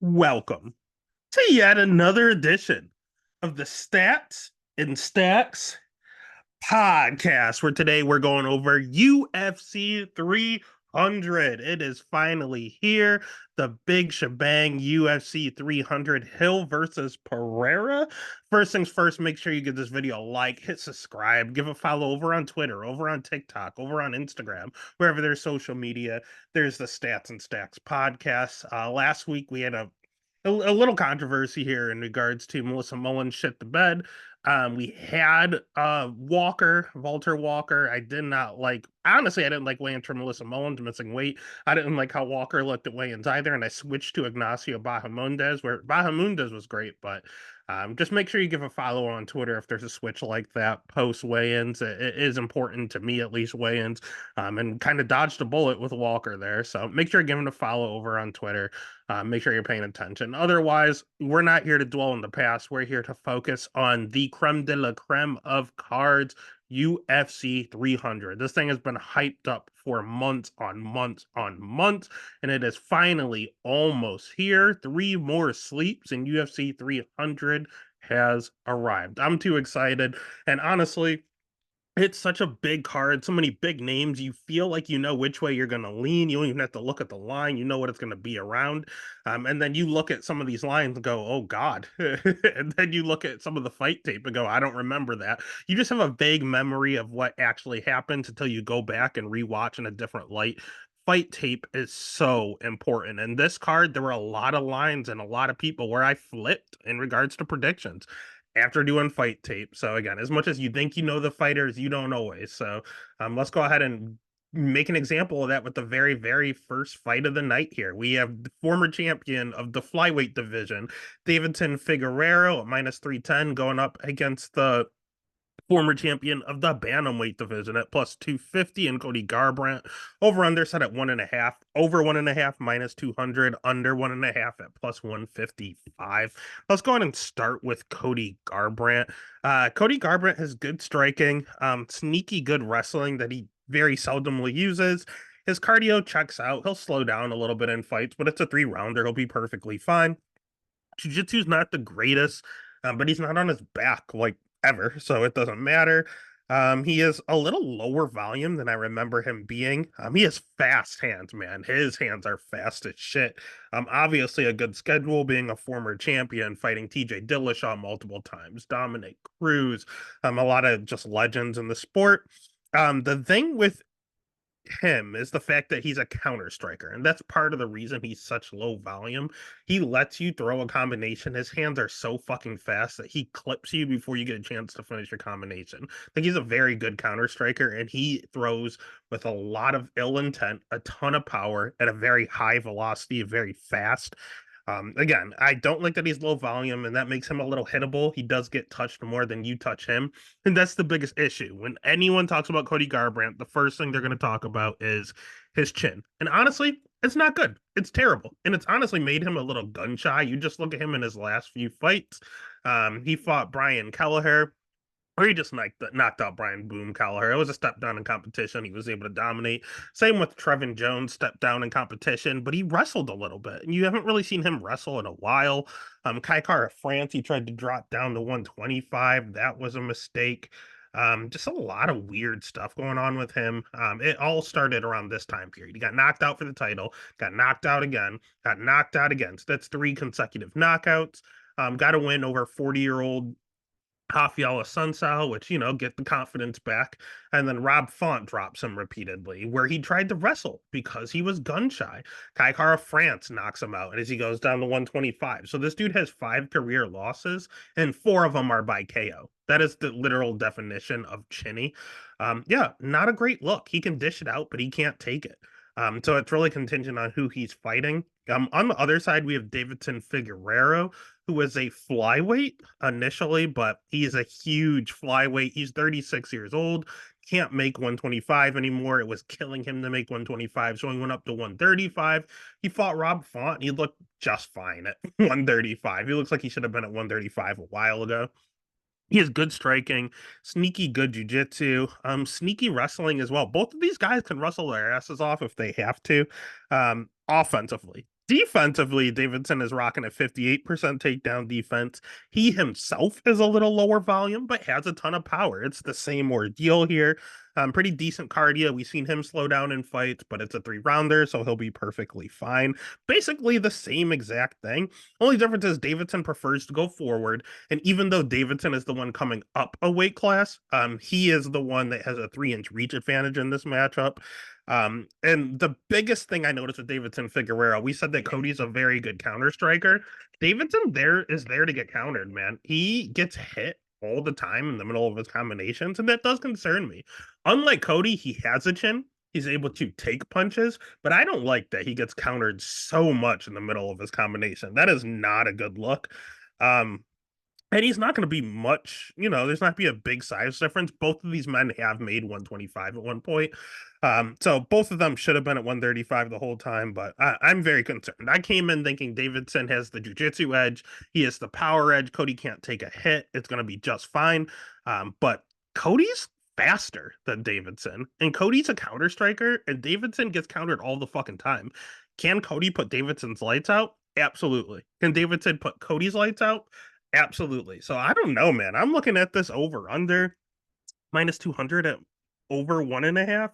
Welcome to yet another edition of the Stats and Stacks podcast, where today we're going over UFC 300. It is finally here. The big shebang UFC 300 Hill versus Pereira. First things first, make sure you give this video a like, hit subscribe, give a follow over on Twitter, over on TikTok, over on Instagram, wherever there's social media. There's the Stats and Stacks podcast. Last week we had a little controversy here in regards to Melissa Mullins shit the bed. We had Walter Walker. I did not like, honestly, I didn't like weigh-ins for Melissa Mullins missing weight. I didn't like how Walker looked at weigh-ins either, and I switched to Ignacio Bahamundes, where Bahamundes was great, but just make sure you give a follow on Twitter if there's a switch like that post weigh-ins. It is important to me, at least, weigh-ins, and kind of dodged a bullet with Walker there. So make sure you give him a follow over on Twitter. Make sure you're paying attention. Otherwise, we're not here to dwell in the past. We're here to focus on the creme de la creme of cards, UFC 300. This thing has been hyped up for months on months on months, and it is finally almost here. 3 more sleeps, and UFC 300 has arrived. I'm too excited, and honestly, it's such a big card, so many big names. You feel like you know which way you're going to lean. You don't even have to look at the line. You know what it's going to be around. And then you look at some of these lines and go, oh, God. And then you look at some of the fight tape and go, I don't remember that. You just have a vague memory of what actually happened until you go back and rewatch in a different light. Fight tape is so important. And this card, there were a lot of lines and a lot of people where I flipped in regards to predictions after doing fight tape. So again, as much as you think you know the fighters, you don't always. So let's go ahead and make an example of that with the very, very first fight of the night here. We have the former champion of the flyweight division, Davidson Figueroa at minus 310, going up against the former champion of the bantamweight division at plus 250, and Cody Garbrandt. Over under set at 1.5, over 1.5 minus 200, under 1.5 at plus 155. Let's go ahead and start with Cody Garbrandt. Cody Garbrandt has good striking, sneaky good wrestling that he very seldomly uses. His cardio checks out. He'll slow down a little bit in fights, but it's a 3-rounder. He'll be perfectly fine. Jiu-jitsu's not the greatest, but he's not on his back like ever, so it doesn't matter. He is a little lower volume than I remember him being. He has fast hands, man. His hands are fast as shit. Obviously a good schedule, being a former champion, fighting TJ Dillashaw multiple times, Dominic Cruz, a lot of just legends in the sport. The thing with him is the fact that he's a counter striker, and that's part of the reason he's such low volume. He lets you throw a combination. His hands are so fucking fast that he clips you before you get a chance to finish your combination. Like, he's a very good counter striker, and he throws with a lot of ill intent, a ton of power at a very high velocity, very fast. Again, I don't like that he's low volume, and that makes him a little hittable. He does get touched more than you touch him, and that's the biggest issue. When anyone talks about Cody Garbrandt, the first thing they're going to talk about is his chin. And honestly, it's not good. It's terrible. And it's honestly made him a little gun shy. You just look at him in his last few fights. He fought Brian Kelleher, or he just knocked out Brian Boom Kelleher. It was a step down in competition. He was able to dominate. Same with Trevin Jones, step down in competition, but he wrestled a little bit. And you haven't really seen him wrestle in a while. Kai Kara France, he tried to drop down to 125. That was a mistake. Just a lot of weird stuff going on with him. It all started around this time period. He got knocked out for the title, got knocked out again, got knocked out again. So that's 3 consecutive knockouts. Got a win over 40-year-old Rafael Sunsao, which, get the confidence back. And then Rob Font drops him repeatedly, where he tried to wrestle because he was gun shy. Kai Kara France knocks him out as he goes down to 125. So this dude has 5 career losses, and 4 of them are by KO. That is the literal definition of chinny. Yeah, not a great look. He can dish it out, but he can't take it. So it's really contingent on who he's fighting. On the other side, we have Davidson Figueroa, who was a flyweight initially, but he's a huge flyweight. He's 36 years old, can't make 125 anymore. It was killing him to make 125, so he went up to 135. He fought Rob Font. He looked just fine at 135. He looks like he should have been at 135 a while ago. He has good striking, sneaky good jujitsu, sneaky wrestling as well. Both of these guys can wrestle their asses off if they have to. Offensively, Defensively, Davidson is rocking a 58% takedown defense. He himself is a little lower volume, but has a ton of power. It's the same ordeal here. Pretty decent cardio. We've seen him slow down in fights, but it's a 3 rounder, so he'll be perfectly fine. Basically the same exact thing. Only difference is Davidson prefers to go forward, and even though Davidson is the one coming up a weight class, he is the one that has a 3-inch reach advantage in this matchup. And the biggest thing I noticed with Davidson Figueroa, we said that Cody's a very good counter striker. Davidson there is there to get countered, man. He gets hit all the time in the middle of his combinations, and that does concern me. Unlike Cody, he has a chin. He's able to take punches, but I don't like that he gets countered so much in the middle of his combination. That is not a good look. Um, and he's not going to be much, there's not going to be a big size difference. Both of these men have made 125 at one point. So both of them should have been at 135 the whole time, but I'm very concerned. I came in thinking Davidson has the jiu-jitsu edge. He has the power edge. Cody can't take a hit. It's going to be just fine. But Cody's faster than Davidson, and Cody's a counter striker, and Davidson gets countered all the fucking time. Can Cody put Davidson's lights out? Absolutely. Can Davidson put Cody's lights out? Absolutely. So I don't know, man. I'm looking at this over under -200 at over 1.5.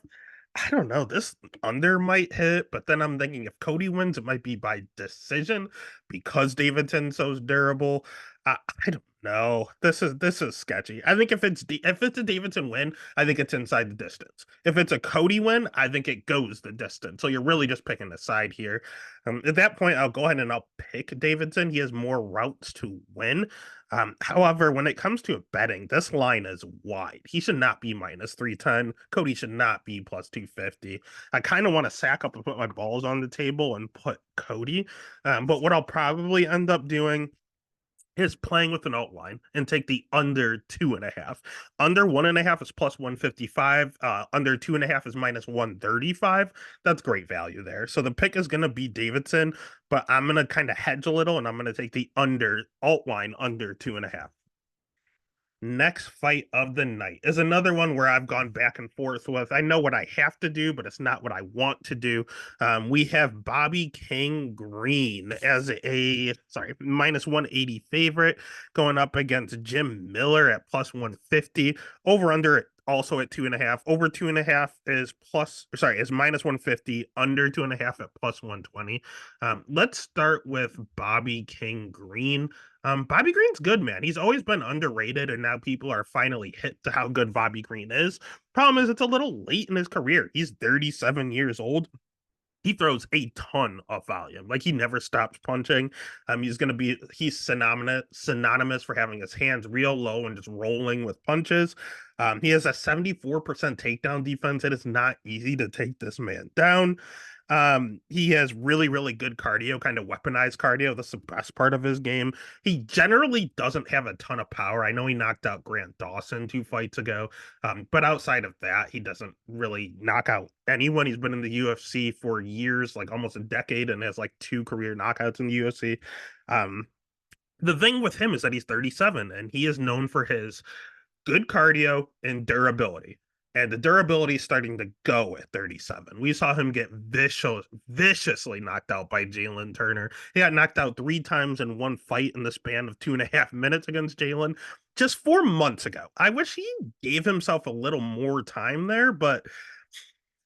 I don't know. This under might hit, but then I'm thinking if Cody wins, it might be by decision because Davidson's so durable. I don't know. This is sketchy. I think if it's a Davidson win, I think it's inside the distance. If it's a Cody win, I think it goes the distance. So you're really just picking a side here. At that point, I'll go ahead and I'll pick Davidson. He has more routes to win. However, when it comes to betting, this line is wide. He should not be -310. Cody should not be +250. I kind of want to sack up and put my balls on the table and put Cody. But what I'll probably end up doing is playing with an outline and take the under 2.5. Under 1.5 is +155. Under 2.5 is -135. That's great value there. So the pick is going to be Davidson, but I'm going to kind of hedge a little and I'm going to take the under outline under 2.5. Next fight of the night is another one where I've gone back and forth with. I know what I have to do, but it's not what I want to do. We have Bobby King Green as -180 favorite going up against Jim Miller at +150. Over under also at 2.5. Over 2.5 is -150. Under 2.5 at +120. Let's start with Bobby King Green. Bobby Green's good, man. He's always been underrated, and now people are finally hit to how good Bobby Green is. Problem is, it's a little late in his career. He's 37 years old. He throws a ton of volume. Like he never stops punching. He's synonymous for having his hands real low and just rolling with punches. He has a 74% takedown defense. It is not easy to take this man down. He has really, really good cardio, kind of weaponized cardio. That's the best part of his game. He generally doesn't have a ton of power. I know he knocked out Grant Dawson 2 fights ago, but outside of that, he doesn't really knock out anyone. He's been in the UFC for years, like almost a decade, and has like 2 career knockouts in the UFC. The thing with him is that he's 37, and he is known for his good cardio and durability. And the durability is starting to go at 37. We saw him get viciously knocked out by Jalen Turner. He got knocked out 3 times in one fight in the span of 2.5 minutes against Jalen just 4 months ago. I wish he gave himself a little more time there, but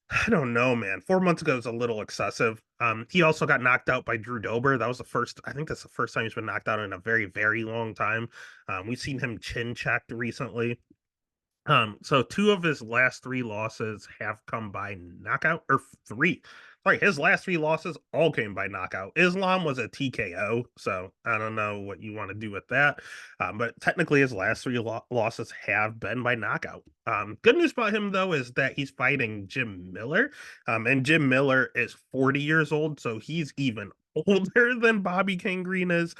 I don't know, man. 4 months ago is a little excessive. He also got knocked out by Drew Dober. I think that's the first time he's been knocked out in a very, very long time. We've seen him chin checked recently. So 2 of his last 3 losses have come by knockout, or 3. Sorry, his last 3 losses all came by knockout. Islam was a TKO, so I don't know what you want to do with that. But technically his last 3 losses have been by knockout. Good news about him though is that he's fighting Jim Miller. And Jim Miller is 40 years old, so he's even older than Bobby King Green is.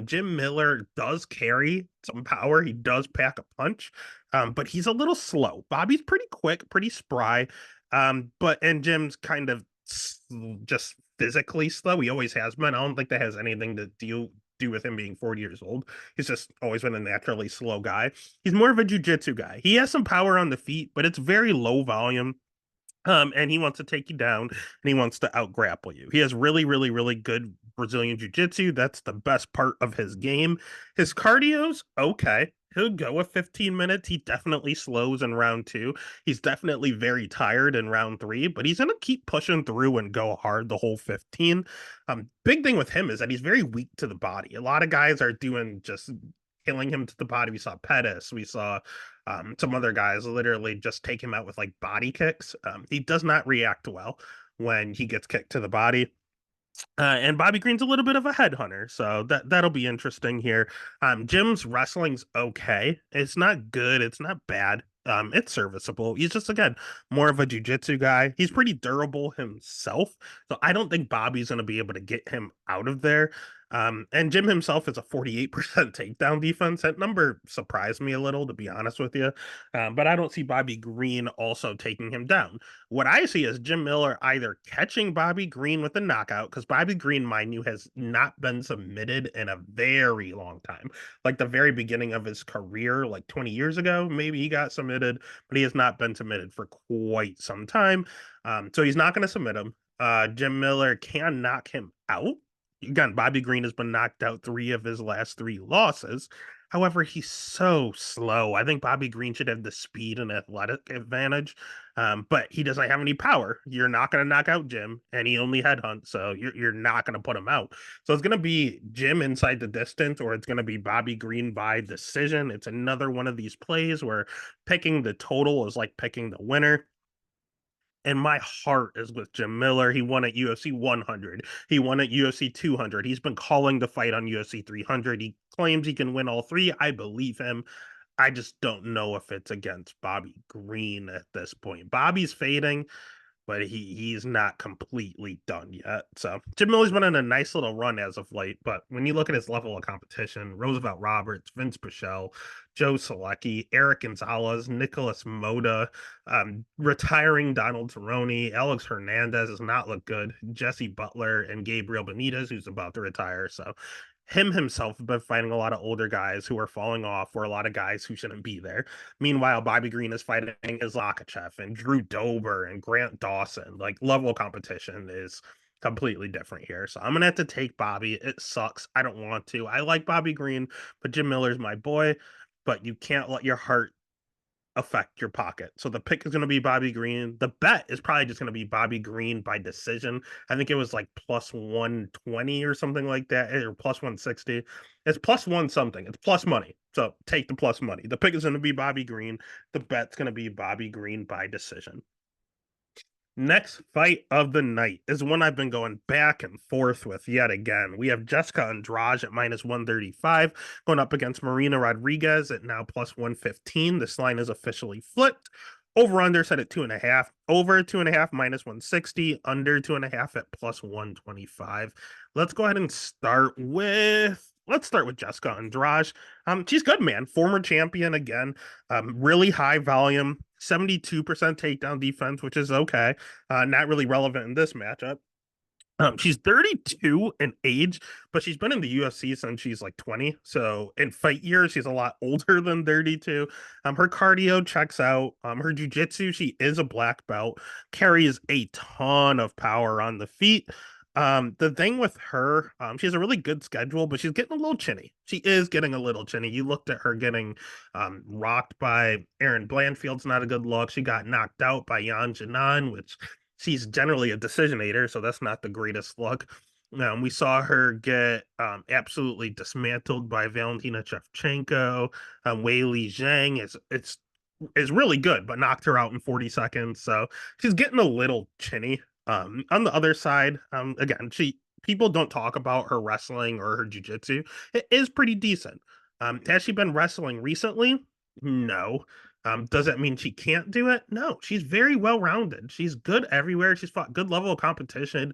Jim Miller does carry some power. He does pack a punch, but he's a little slow. Bobby's pretty quick, pretty spry, and Jim's kind of just physically slow. He always has been. I don't think that has anything to do with him being 40 years old. He's just always been a naturally slow guy. He's more of a jiu-jitsu guy. He has some power on the feet, but it's very low volume. And he wants to take you down and he wants to out grapple you. He has really, really, really good Brazilian jiu-jitsu. That's the best part of his game. His cardio's okay. He'll go a 15 minutes. He definitely slows in round two. He's definitely very tired in round three, but he's gonna keep pushing through and go hard the whole 15. Big thing with him is that he's very weak to the body. A lot of guys are doing just killing him to the body. We saw Pettis, we saw some other guys literally just take him out with like body kicks. He does not react well when he gets kicked to the body. And Bobby Green's a little bit of a headhunter, so that'll be interesting here. Jim's wrestling's okay. It's not good. It's not bad. It's serviceable. He's just again more of a jujitsu guy. He's pretty durable himself, so I don't think Bobby's gonna be able to get him out of there. And Jim himself is a 48% takedown defense. That number surprised me a little, to be honest with you. But I don't see Bobby Green also taking him down. What I see is Jim Miller either catching Bobby Green with a knockout, because Bobby Green, mind you, has not been submitted in a very long time. Like the very beginning of his career, like 20 years ago, maybe he got submitted, but he has not been submitted for quite some time. So he's not going to submit him. Jim Miller can knock him out. Again, Bobby Green has been knocked out three of his last three losses. However, he's so slow. I think Bobby Green should have the speed and athletic advantage, but he doesn't have any power. You're not going to knock out Jim, and he only headhunts, so you're not going to put him out. So it's going to be Jim inside the distance, or it's going to be Bobby Green by decision. It's another one of these plays where picking the total is like picking the winner. And my heart is with Jim Miller. He won at UFC 100. He won at UFC 200. He's been calling to fight on UFC 300. He claims he can win all three. I believe him. I just don't know if it's against Bobby Green at this point. Bobby's fading, but he's not completely done yet. So Jim Miller's been on a nice little run as of late, but when you look at his level of competition, Roosevelt Roberts, Vince Pichel, Joe Selecki, Eric Gonzalez, Nicholas Moda, retiring Donald Cerrone, Alex Hernandez has not looked good, Jesse Butler, and Gabriel Benitez, who's about to retire. So him himself has been fighting a lot of older guys who are falling off, or a lot of guys who shouldn't be there. Meanwhile, Bobby Green is fighting Izlakachev and Drew Dober and Grant Dawson. Like, level of competition is completely different here. So I'm gonna have to take Bobby. It sucks. I don't want to. I like Bobby Green, but Jim Miller's my boy. But you can't let your heart affect your pocket. So the pick is going to be Bobby Green. The bet is probably just going to be Bobby Green by decision. I think it was like plus 120 or something like that, or plus 160. It's plus one something. It's plus money. So take the plus money. The pick is going to be Bobby Green. The bet's going to be Bobby Green by decision. Next fight of the night is one I've been going back and forth with yet again. We have Jessica Andrade at minus 135 going up against Marina Rodriguez at now plus 115. This line is officially flipped. Over under set at 2.5. Over 2.5 minus 160. Under 2.5 at plus 125. Let's go ahead and start with Jessica Andrade. She's good, man. Former champion again. Really high volume, 72% takedown defense, which is okay. Not really relevant in this matchup. She's 32 in age, but she's been in the UFC since she's like 20. So in fight years, she's a lot older than 32. Her cardio checks out. Her jujitsu, she is a black belt, carries a ton of power on the feet. The thing with her, she has a really good schedule, but she's getting a little chinny. She is getting a little chinny. You looked at her getting rocked by Aaron Blanfield's not a good look. She got knocked out by Yan Janan, which she's generally a decisionator, so that's not the greatest look. We saw her get absolutely dismantled by Valentina Shevchenko. Wei Li Zhang is really good, but knocked her out in 40 seconds. So she's getting a little chinny. On the other side, again, people don't talk about her wrestling or her jujitsu. It is pretty decent. Has she been wrestling recently? No. Does that mean she can't do it? No, she's very well rounded. She's good everywhere. She's fought good level of competition.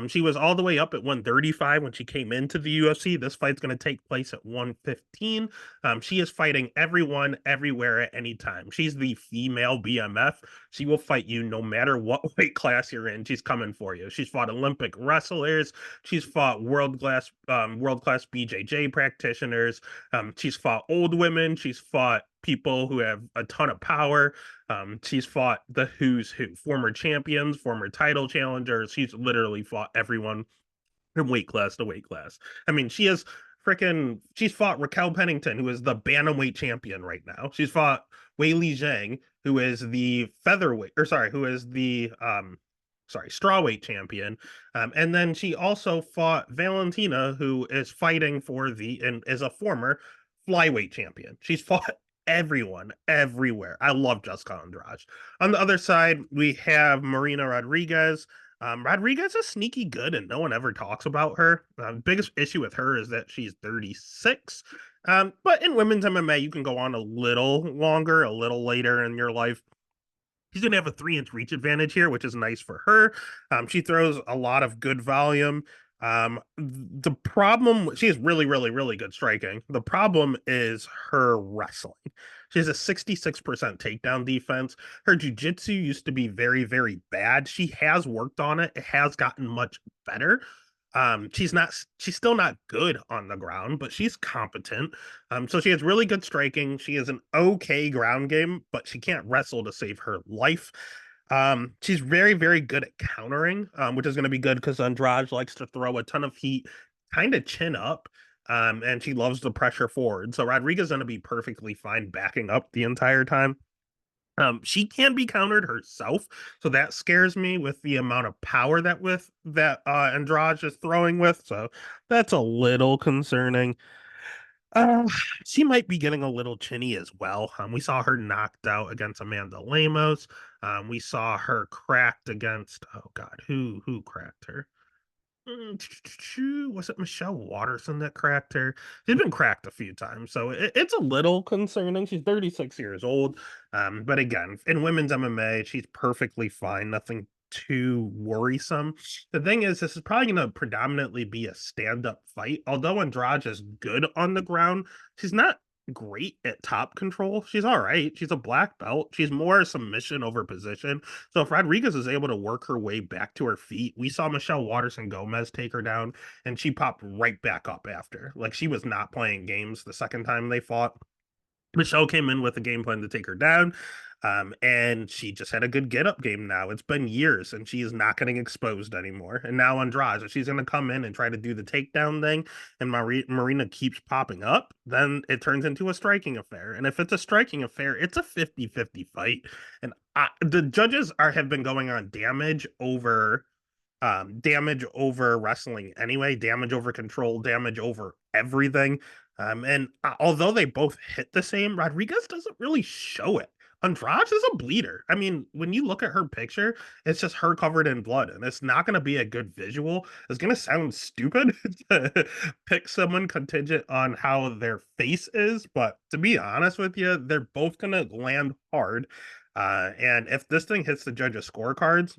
She was all the way up at 135 when she came into the UFC. This fight's going to take place at 115. She is fighting everyone, everywhere, at any time. She's the female BMF. She will fight you no matter what weight class you're in. She's coming for you. She's fought Olympic wrestlers. She's fought world class BJJ practitioners. She's fought old women. She's fought people who have a ton of power. She's fought the who's who, former champions, former title challengers. She's literally fought everyone from weight class to weight class. I mean, she's fought Raquel Pennington, who is the bantamweight champion right now. She's fought Wei Li Zhang, who is the featherweight, or sorry, who is the strawweight champion. And then she also fought Valentina, who is fighting for and is a former flyweight champion. She's fought everyone everywhere. I love Jessica Andrade. On the other side, we have Marina Rodriguez. Rodriguez is sneaky good, and no one ever talks about her. Biggest issue with her is that she's 36. But in women's MMA, you can go on a little longer, a little later in your life. She's going to have a 3-inch reach advantage here, which is nice for her. She throws a lot of good volume. The problem, she has really, really, really good striking. The problem is her wrestling. She has a 66% takedown defense. Her jiu-jitsu used to be very, very bad. She has worked on it. It has gotten much better. She's still not good on the ground, but she's competent. So she has really good striking. She has an okay ground game, but she can't wrestle to save her life. She's very, very good at countering, which is going to be good because Andrade likes to throw a ton of heat, kind of chin up, and she loves the pressure forward. So Rodriguez is going to be perfectly fine backing up the entire time. She can be countered herself, so that scares me with the amount of power that Andrade is throwing with. So that's a little concerning. Uh, she might be getting a little chinny as well. We saw her knocked out against Amanda Lemos. We saw her cracked against, oh God, who cracked her? Was it Michelle Watterson that cracked her? She's been cracked a few times, so it's a little concerning. She's 36 years old. But again, in women's MMA, she's perfectly fine. Nothing too worrisome. The thing is, this is probably going to predominantly be a stand-up fight. Although Andrade is good on the ground, she's not great at top control. She's all right. She's a black belt. She's more submission over position. So if Rodriguez is able to work her way back to her feet, we saw Michelle Watterson Gomez take her down, and she popped right back up after. Like, she was not playing games the second time they fought. Michelle came in with a game plan to take her down. And she just had a good get up game now. It's been years and she is not getting exposed anymore. And now Andrade, if she's going to come in and try to do the takedown thing and Marina keeps popping up, then it turns into a striking affair. And if it's a striking affair, it's a 50-50 fight. And the judges have been going on damage over wrestling anyway, damage over control, damage over everything. And although they both hit the same, Rodriguez doesn't really show it. Andrade is a bleeder. I mean, when you look at her picture, it's just her covered in blood, and it's not going to be a good visual. It's going to sound stupid to pick someone contingent on how their face is, but to be honest with you, they're both going to land hard. And if this thing hits the judges' scorecards,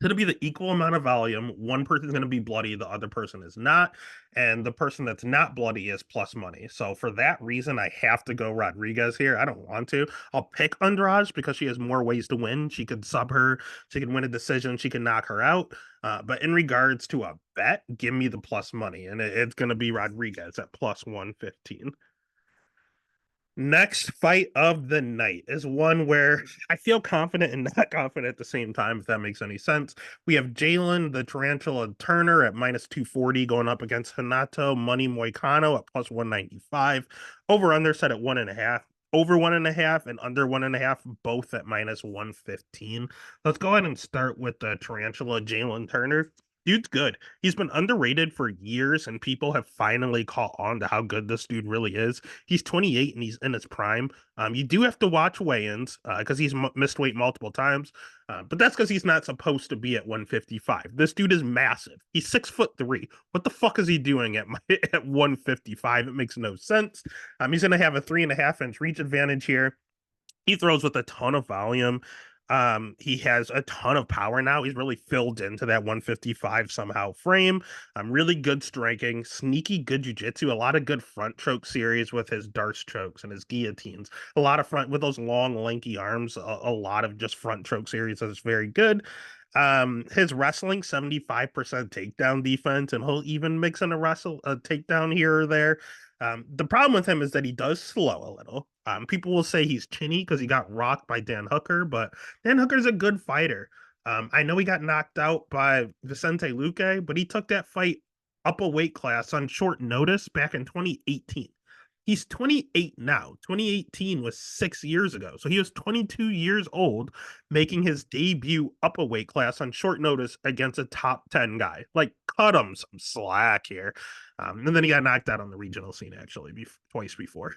going to be the equal amount of volume. One person's going to be bloody, the other person is not, and the person that's not bloody is plus money. So for that reason, I have to go Rodriguez here. I don't want to. I'll pick Andrade because she has more ways to win. She could sub her, she can win a decision, she can knock her out. But in regards to a bet, give me the plus money, and it's going to be Rodriguez at plus 115. Next fight of the night is one where I feel confident and not confident at the same time, if that makes any sense. We have Jalen, the Tarantula Turner, at minus 240 going up against Hanato Money Moicano at plus 195. Over under set at 1.5. Over 1.5 and under 1.5, both at minus 115. Let's go ahead and start with the Tarantula Jalen Turner. Dude's good. He's been underrated for years, and people have finally caught on to how good this dude really is. He's 28 and he's in his prime. You do have to watch weigh-ins because he's missed weight multiple times, but that's because he's not supposed to be at 155. This dude is massive. He's 6'3". What the fuck is he doing at 155? It makes no sense. He's going to have a 3.5-inch reach advantage here. He throws with a ton of volume. He has a ton of power now. He's really filled into that 155 somehow frame. Really good striking, sneaky good jujitsu, a lot of good front choke series with his darce chokes and his guillotines. A lot of front with those long, lanky arms, a lot of just front choke series that's very good. His wrestling 75% takedown defense, and he'll even mix in a takedown here or there. The problem with him is that he does slow a little. People will say he's chinny because he got rocked by Dan Hooker, but Dan Hooker's a good fighter. I know he got knocked out by Vicente Luque, but he took that fight up a weight class on short notice back in 2018. He's 28 now. 2018 was 6 years ago. So he was 22 years old, making his debut up a weight class on short notice against a top 10 guy. Like, cut him some slack here. And then he got knocked out on the regional scene, actually, twice before.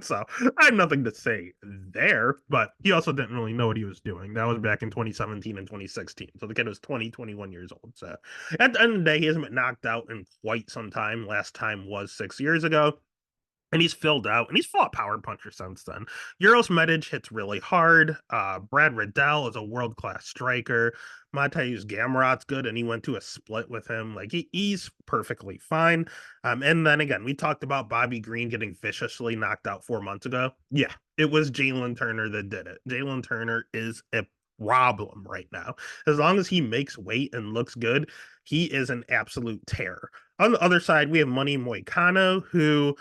So I have nothing to say there, but he also didn't really know what he was doing. That was back in 2017 and 2016. So the kid was 21 years old. So at the end of the day, he hasn't been knocked out in quite some time. Last time was 6 years ago, and he's filled out and he's fought power puncher since then. Euros Medic hits really hard. Brad Riddell is a world class striker. Mateusz Gamrot's good, and he went to a split with him. Like he's perfectly fine. And then again, we talked about Bobby Green getting viciously knocked out 4 months ago. Yeah, it was Jalen Turner that did it. Jalen Turner is a problem right now. As long as he makes weight and looks good, he is an absolute terror. On the other side, we have Money Moicano, who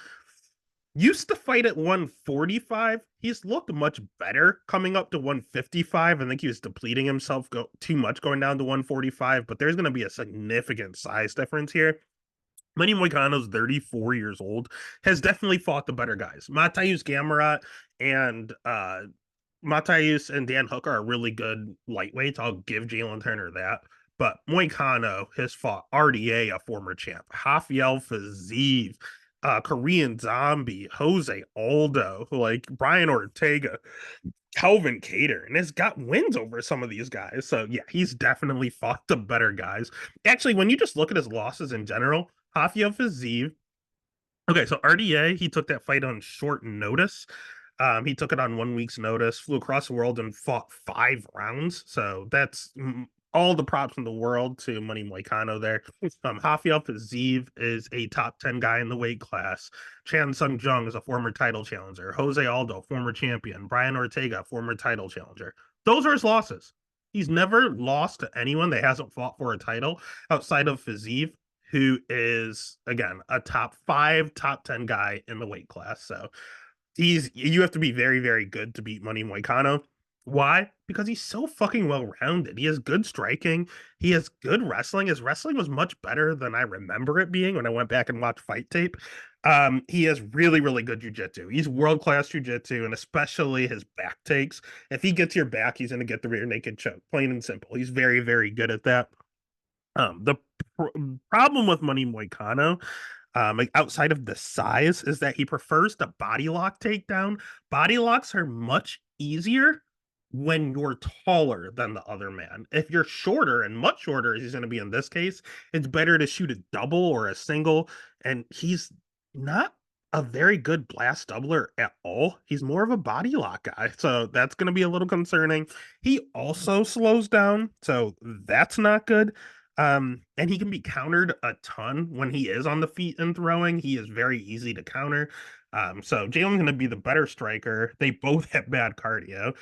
used to fight at 145. He's looked much better coming up to 155. I think he was depleting himself too much going down to 145, but there's going to be a significant size difference here. Manny Moicano's 34 years old, has definitely fought the better guys. Mateusz Gamrot and Mateusz and Dan Hooker are really good lightweights. I'll give Jalen Turner that. But Moicano has fought RDA, a former champ, Rafael Fiziev, Korean Zombie, Jose Aldo, like Brian Ortega, Calvin Cater, and has got wins over some of these guys. So yeah, he's definitely fought the better guys. Actually, when you just look at his losses in general, Rafael Fiziev. Okay, so RDA, he took that fight on short notice. He took it on 1 week's notice, flew across the world and fought 5 rounds. So that's all the props in the world to Money Moicano there. Rafael Fiziev is a top 10 guy in the weight class. Chan Sung Jung is a former title challenger. Jose Aldo, former champion. Brian Ortega, former title challenger. Those are his losses. He's never lost to anyone that hasn't fought for a title outside of Fiziev, who is, again, a top 5, top 10 guy in the weight class. So you have to be very, very good to beat Money Moicano. Why? Because he's so fucking well rounded. He has good striking. He has good wrestling. His wrestling was much better than I remember it being when I went back and watched fight tape. He has really, really good jujitsu. He's world class jujitsu, and especially his back takes. If he gets your back, he's going to get the rear naked choke. Plain and simple. He's very, very good at that. The problem with Money Moicano, like outside of the size, is that he prefers the body lock takedown. Body locks are much easier when you're taller than the other man. If you're shorter, and much shorter as he's going to be in this case, it's better to shoot a double or a single. And he's not a very good blast doubler at all. He's more of a body lock guy. So that's going to be a little concerning. He also slows down. So that's not good. And he can be countered a ton when he is on the feet and throwing. He is very easy to counter. So Jalen's going to be the better striker. They both have bad cardio.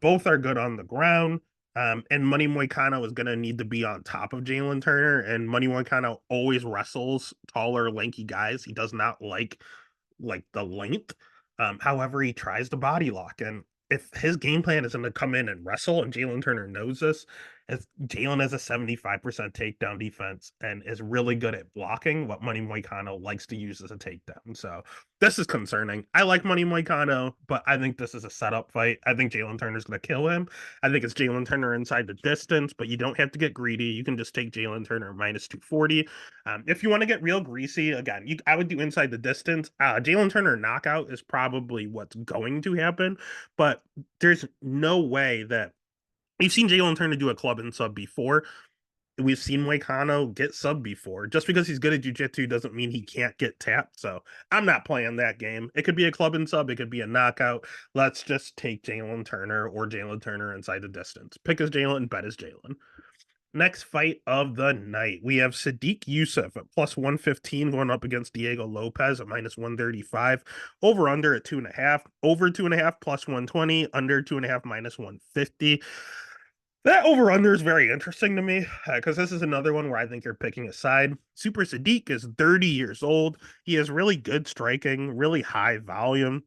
Both are good on the ground. And Money Moicano is going to need to be on top of Jalen Turner. And Money Moicano always wrestles taller, lanky guys. He does not like the length. However, he tries the body lock. And if his game plan is going to come in and wrestle, and Jalen Turner knows this, as Jalen has a 75% takedown defense and is really good at blocking what Money Moicano likes to use as a takedown. So this is concerning. I like Money Moicano, but I think this is a setup fight. I think Jalen Turner's going to kill him. I think it's Jalen Turner inside the distance, but you don't have to get greedy. You can just take Jalen Turner minus 240. If you want to get real greasy, again, I would do inside the distance. Jalen Turner knockout is probably what's going to happen, but there's no way that you've seen Jalen Turner do a club and sub before. we've seen Moicano get subbed before. Just because he's good at jiu-jitsu doesn't mean he can't get tapped. So I'm not playing that game. It could be a club and sub. It could be a knockout. Let's just take Jalen Turner or Jalen Turner inside the distance. Pick his Jalen and bet his Jalen. Next fight of the night, we have Sadiq Youssef at plus 115 going up against Diego Lopez at minus 135. Over under at 2.5. Over 2.5 plus 120. Under 2.5 minus 150. That over under is very interesting to me because this is another one where I think you're picking a side. Super Sadiq is 30 years old. He has really good striking, really high volume.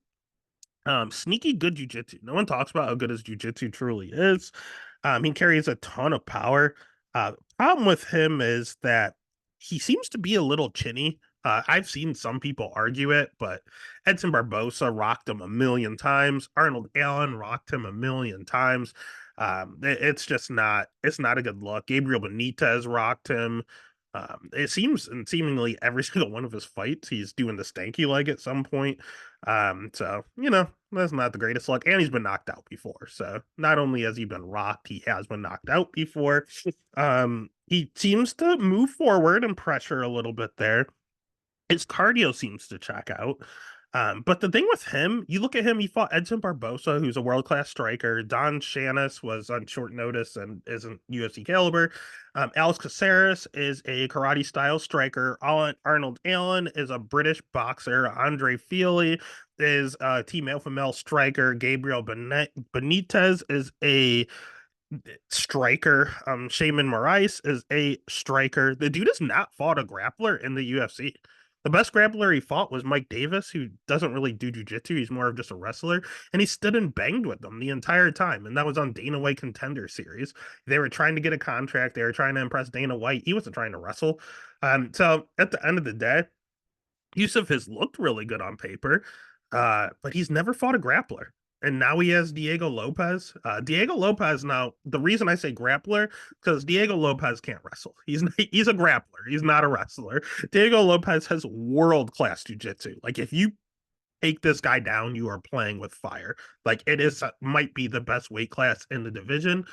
Sneaky good jujitsu. No one talks about how good his jujitsu truly is. He carries a ton of power. Problem with him is that he seems to be a little chinny. I've seen some people argue it, but Edson Barbosa rocked him a million times. Arnold Allen rocked him a million times. It's just it's not a good look. Gabriel Benitez rocked him. It seems, and seemingly every single one of his fights, he's doing the stanky leg at some point. So that's not the greatest luck, and he's been knocked out before. So not only has he been rocked, he has been knocked out before. He seems to move forward and pressure a little bit there. His cardio seems to check out. But the thing with him, you look at him, he fought Edson Barbosa, who's a world-class striker. Don Shannis was on short notice and isn't UFC caliber. Alex Caceres is a karate-style striker. Arnold Allen is a British boxer. Andre Feely is a team alpha male striker. Gabriel Benitez is a striker. Shaman Moraes is a striker. The dude has not fought a grappler in the UFC. The best grappler he fought was Mike Davis, who doesn't really do jujitsu. He's more of just a wrestler. And he stood and banged with them the entire time. And that was on Dana White Contender Series. They were trying to get a contract. They were trying to impress Dana White. He wasn't trying to wrestle. So at the end of the day, Yusuf has looked really good on paper, but he's never fought a grappler. And now he has Diego Lopez. Diego Lopez, now, the reason I say grappler, because Diego Lopez can't wrestle. He's a grappler. He's not a wrestler. Diego Lopez has world-class jiu-jitsu. Like, if you take this guy down, you are playing with fire. Like, it is might be the best weight class in the division.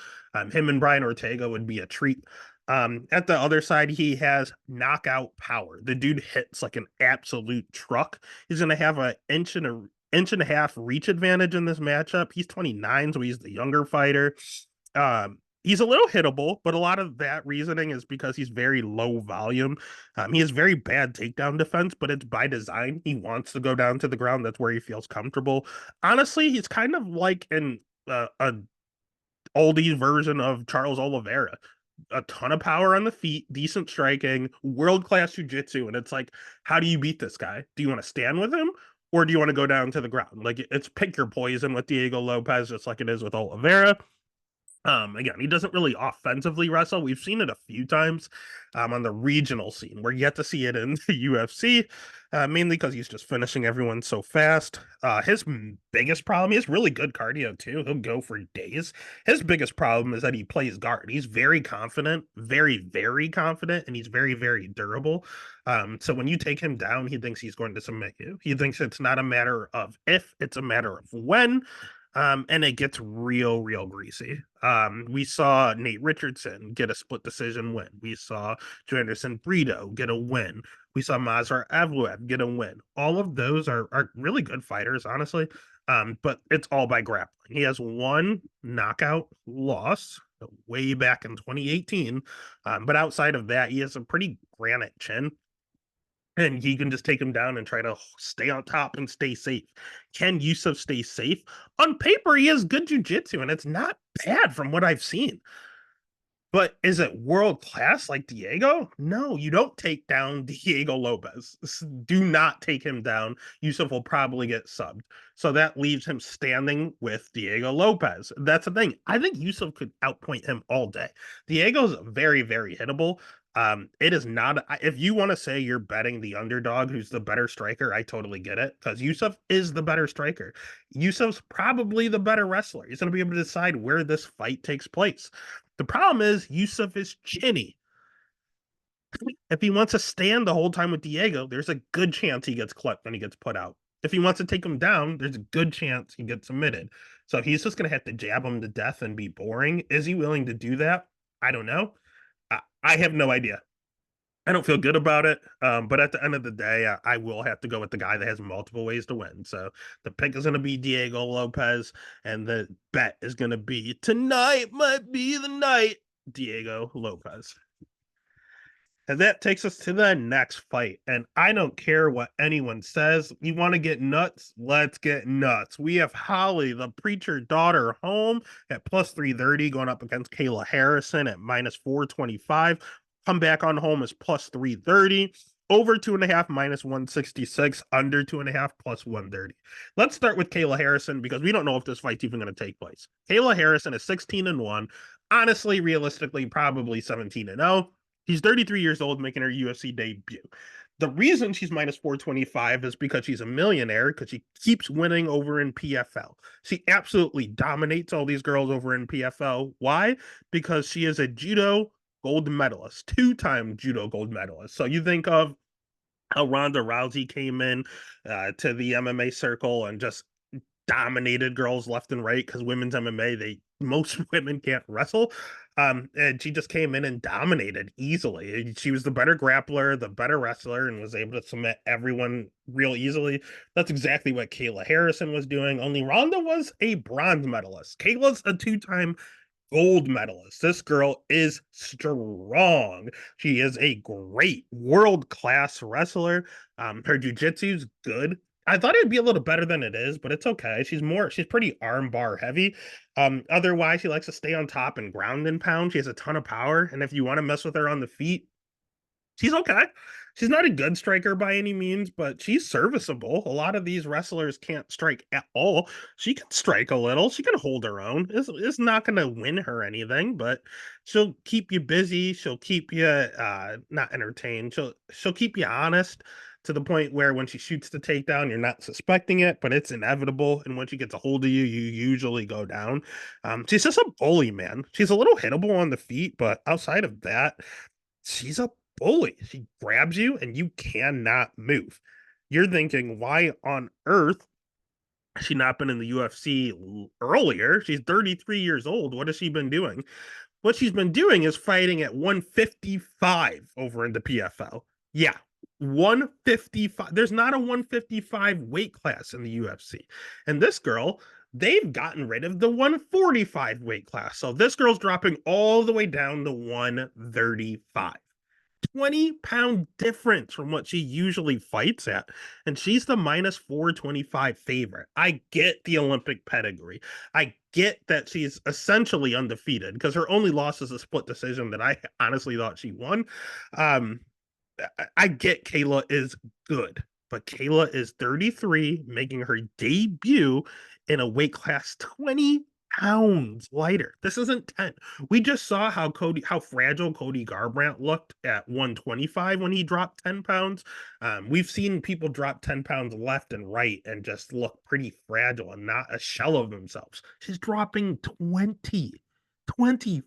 Him and Brian Ortega would be a treat. At the other side, he has knockout power. The dude hits like an absolute truck. He's going to have an inch and a half reach advantage in this matchup. He's 29, so he's the younger fighter. He's a little hittable, but a lot of that reasoning is because he's very low volume. He has very bad takedown defense, but it's by design. He wants to go down to the ground. That's where he feels comfortable. Honestly, he's kind of like a oldie version of Charles Oliveira. A ton of power on the feet, decent striking, world-class jiu-jitsu. And it's like, how do you beat this guy? Do you want to stand with him? Or do you want to go down to the ground? Like, it's pick your poison with Diego Lopez, just like it is with Oliveira. Again, he doesn't really offensively wrestle. We've seen it a few times on the regional scene. We're yet to see it in the UFC, mainly because he's just finishing everyone so fast. His biggest problem, he has really good cardio too. He'll go for days. His biggest problem is that he plays guard. He's very confident, very, very confident, and he's very, very durable. So when you take him down, he thinks he's going to submit you. He thinks it's not a matter of if, it's a matter of when. And it gets real, real greasy. We saw Nate Richardson get a split decision win. We saw Janderson Brito get a win. We saw Mazar Evloev get a win. All of those are really good fighters, honestly. But it's all by grappling. He has one knockout loss way back in 2018. But outside of that, he has a pretty granite chin. And he can just take him down and try to stay on top and stay safe. Can Yusuf stay safe? On paper, he has good jujitsu, and it's not bad from what I've seen. But is it world class like Diego? No, you don't take down Diego Lopez. Do not take him down. Yusuf will probably get subbed. So that leaves him standing with Diego Lopez. That's the thing. I think Yusuf could outpoint him all day. Diego's very, very hittable. It is not, if you want to say you're betting the underdog who's the better striker, I totally get it because Yusuf is the better striker. Yusuf's probably the better wrestler. He's going to be able to decide where this fight takes place. The problem is Yusuf is chinny. If he wants to stand the whole time with Diego, there's a good chance he gets clipped when he gets put out. If he wants to take him down, there's a good chance he gets submitted. So he's just going to have to jab him to death and be boring. Is he willing to do that? I don't know. I have no idea. I don't feel good about it. But at the end of the day, I will have to go with the guy that has multiple ways to win. So the pick is going to be Diego Lopez, and the bet is going to be tonight might be the night, Diego Lopez. And that takes us to the next fight. And I don't care what anyone says. You want to get nuts? Let's get nuts. We have Holly, the preacher daughter, home at plus 330, going up against Kayla Harrison at minus 425. Come back on home is plus 330. Over 2.5 minus 166, under 2.5 plus 130. Let's start with Kayla Harrison because we don't know if this fight's even going to take place. Kayla Harrison is 16-1. Honestly, realistically, probably 17-0. She's 33 years old, making her UFC debut. The reason she's minus 425 is because she's a millionaire, because she keeps winning over in PFL. She absolutely dominates all these girls over in PFL. Why? Because she is a judo gold medalist, two-time judo gold medalist. So you think of how Ronda Rousey came in to the MMA circle and just dominated girls left and right because women's MMA, most women can't wrestle. And she just came in and dominated easily. She was the better grappler, the better wrestler, and was able to submit everyone real easily. That's exactly what Kayla Harrison was doing. Only Ronda was a bronze medalist. Kayla's a two-time gold medalist. This girl is strong. She is a great world-class wrestler. Her jiu-jitsu's good. I thought it'd be a little better than it is, but it's okay. She's pretty arm bar heavy. Otherwise, she likes to stay on top and ground and pound. She has a ton of power, and if you want to mess with her on the feet, she's okay. She's not a good striker by any means, but she's serviceable. A lot of these wrestlers can't strike at all. She can strike a little. She can hold her own. It's not going to win her anything, but she'll keep you busy. She'll keep you not entertained. She'll keep you honest to the point where when she shoots the takedown, you're not suspecting it, but it's inevitable. And when she gets a hold of you, you usually go down. She's just a bully, man. She's a little hittable on the feet, but outside of that, she's a bully. She grabs you and you cannot move. You're thinking, why on earth has she not been in the UFC earlier? She's 33 years old. What has she been doing? What she's been doing is fighting at 155 over in the PFL. Yeah, 155. There's not a 155 weight class in the UFC. And this girl, they've gotten rid of the 145 weight class. So this girl's dropping all the way down to 135. 20-pound difference from what she usually fights at. And she's the minus 425 favorite. I get the Olympic pedigree. I get that she's essentially undefeated because her only loss is a split decision that I honestly thought she won. Um, I get Kayla is good, but Kayla is 33, making her debut in a weight class 20 pounds lighter. This isn't 10. We just saw how fragile Cody Garbrandt looked at 125 when he dropped 10 pounds. We've seen people drop 10 pounds left and right and just look pretty fragile and not a shell of themselves. She's dropping 20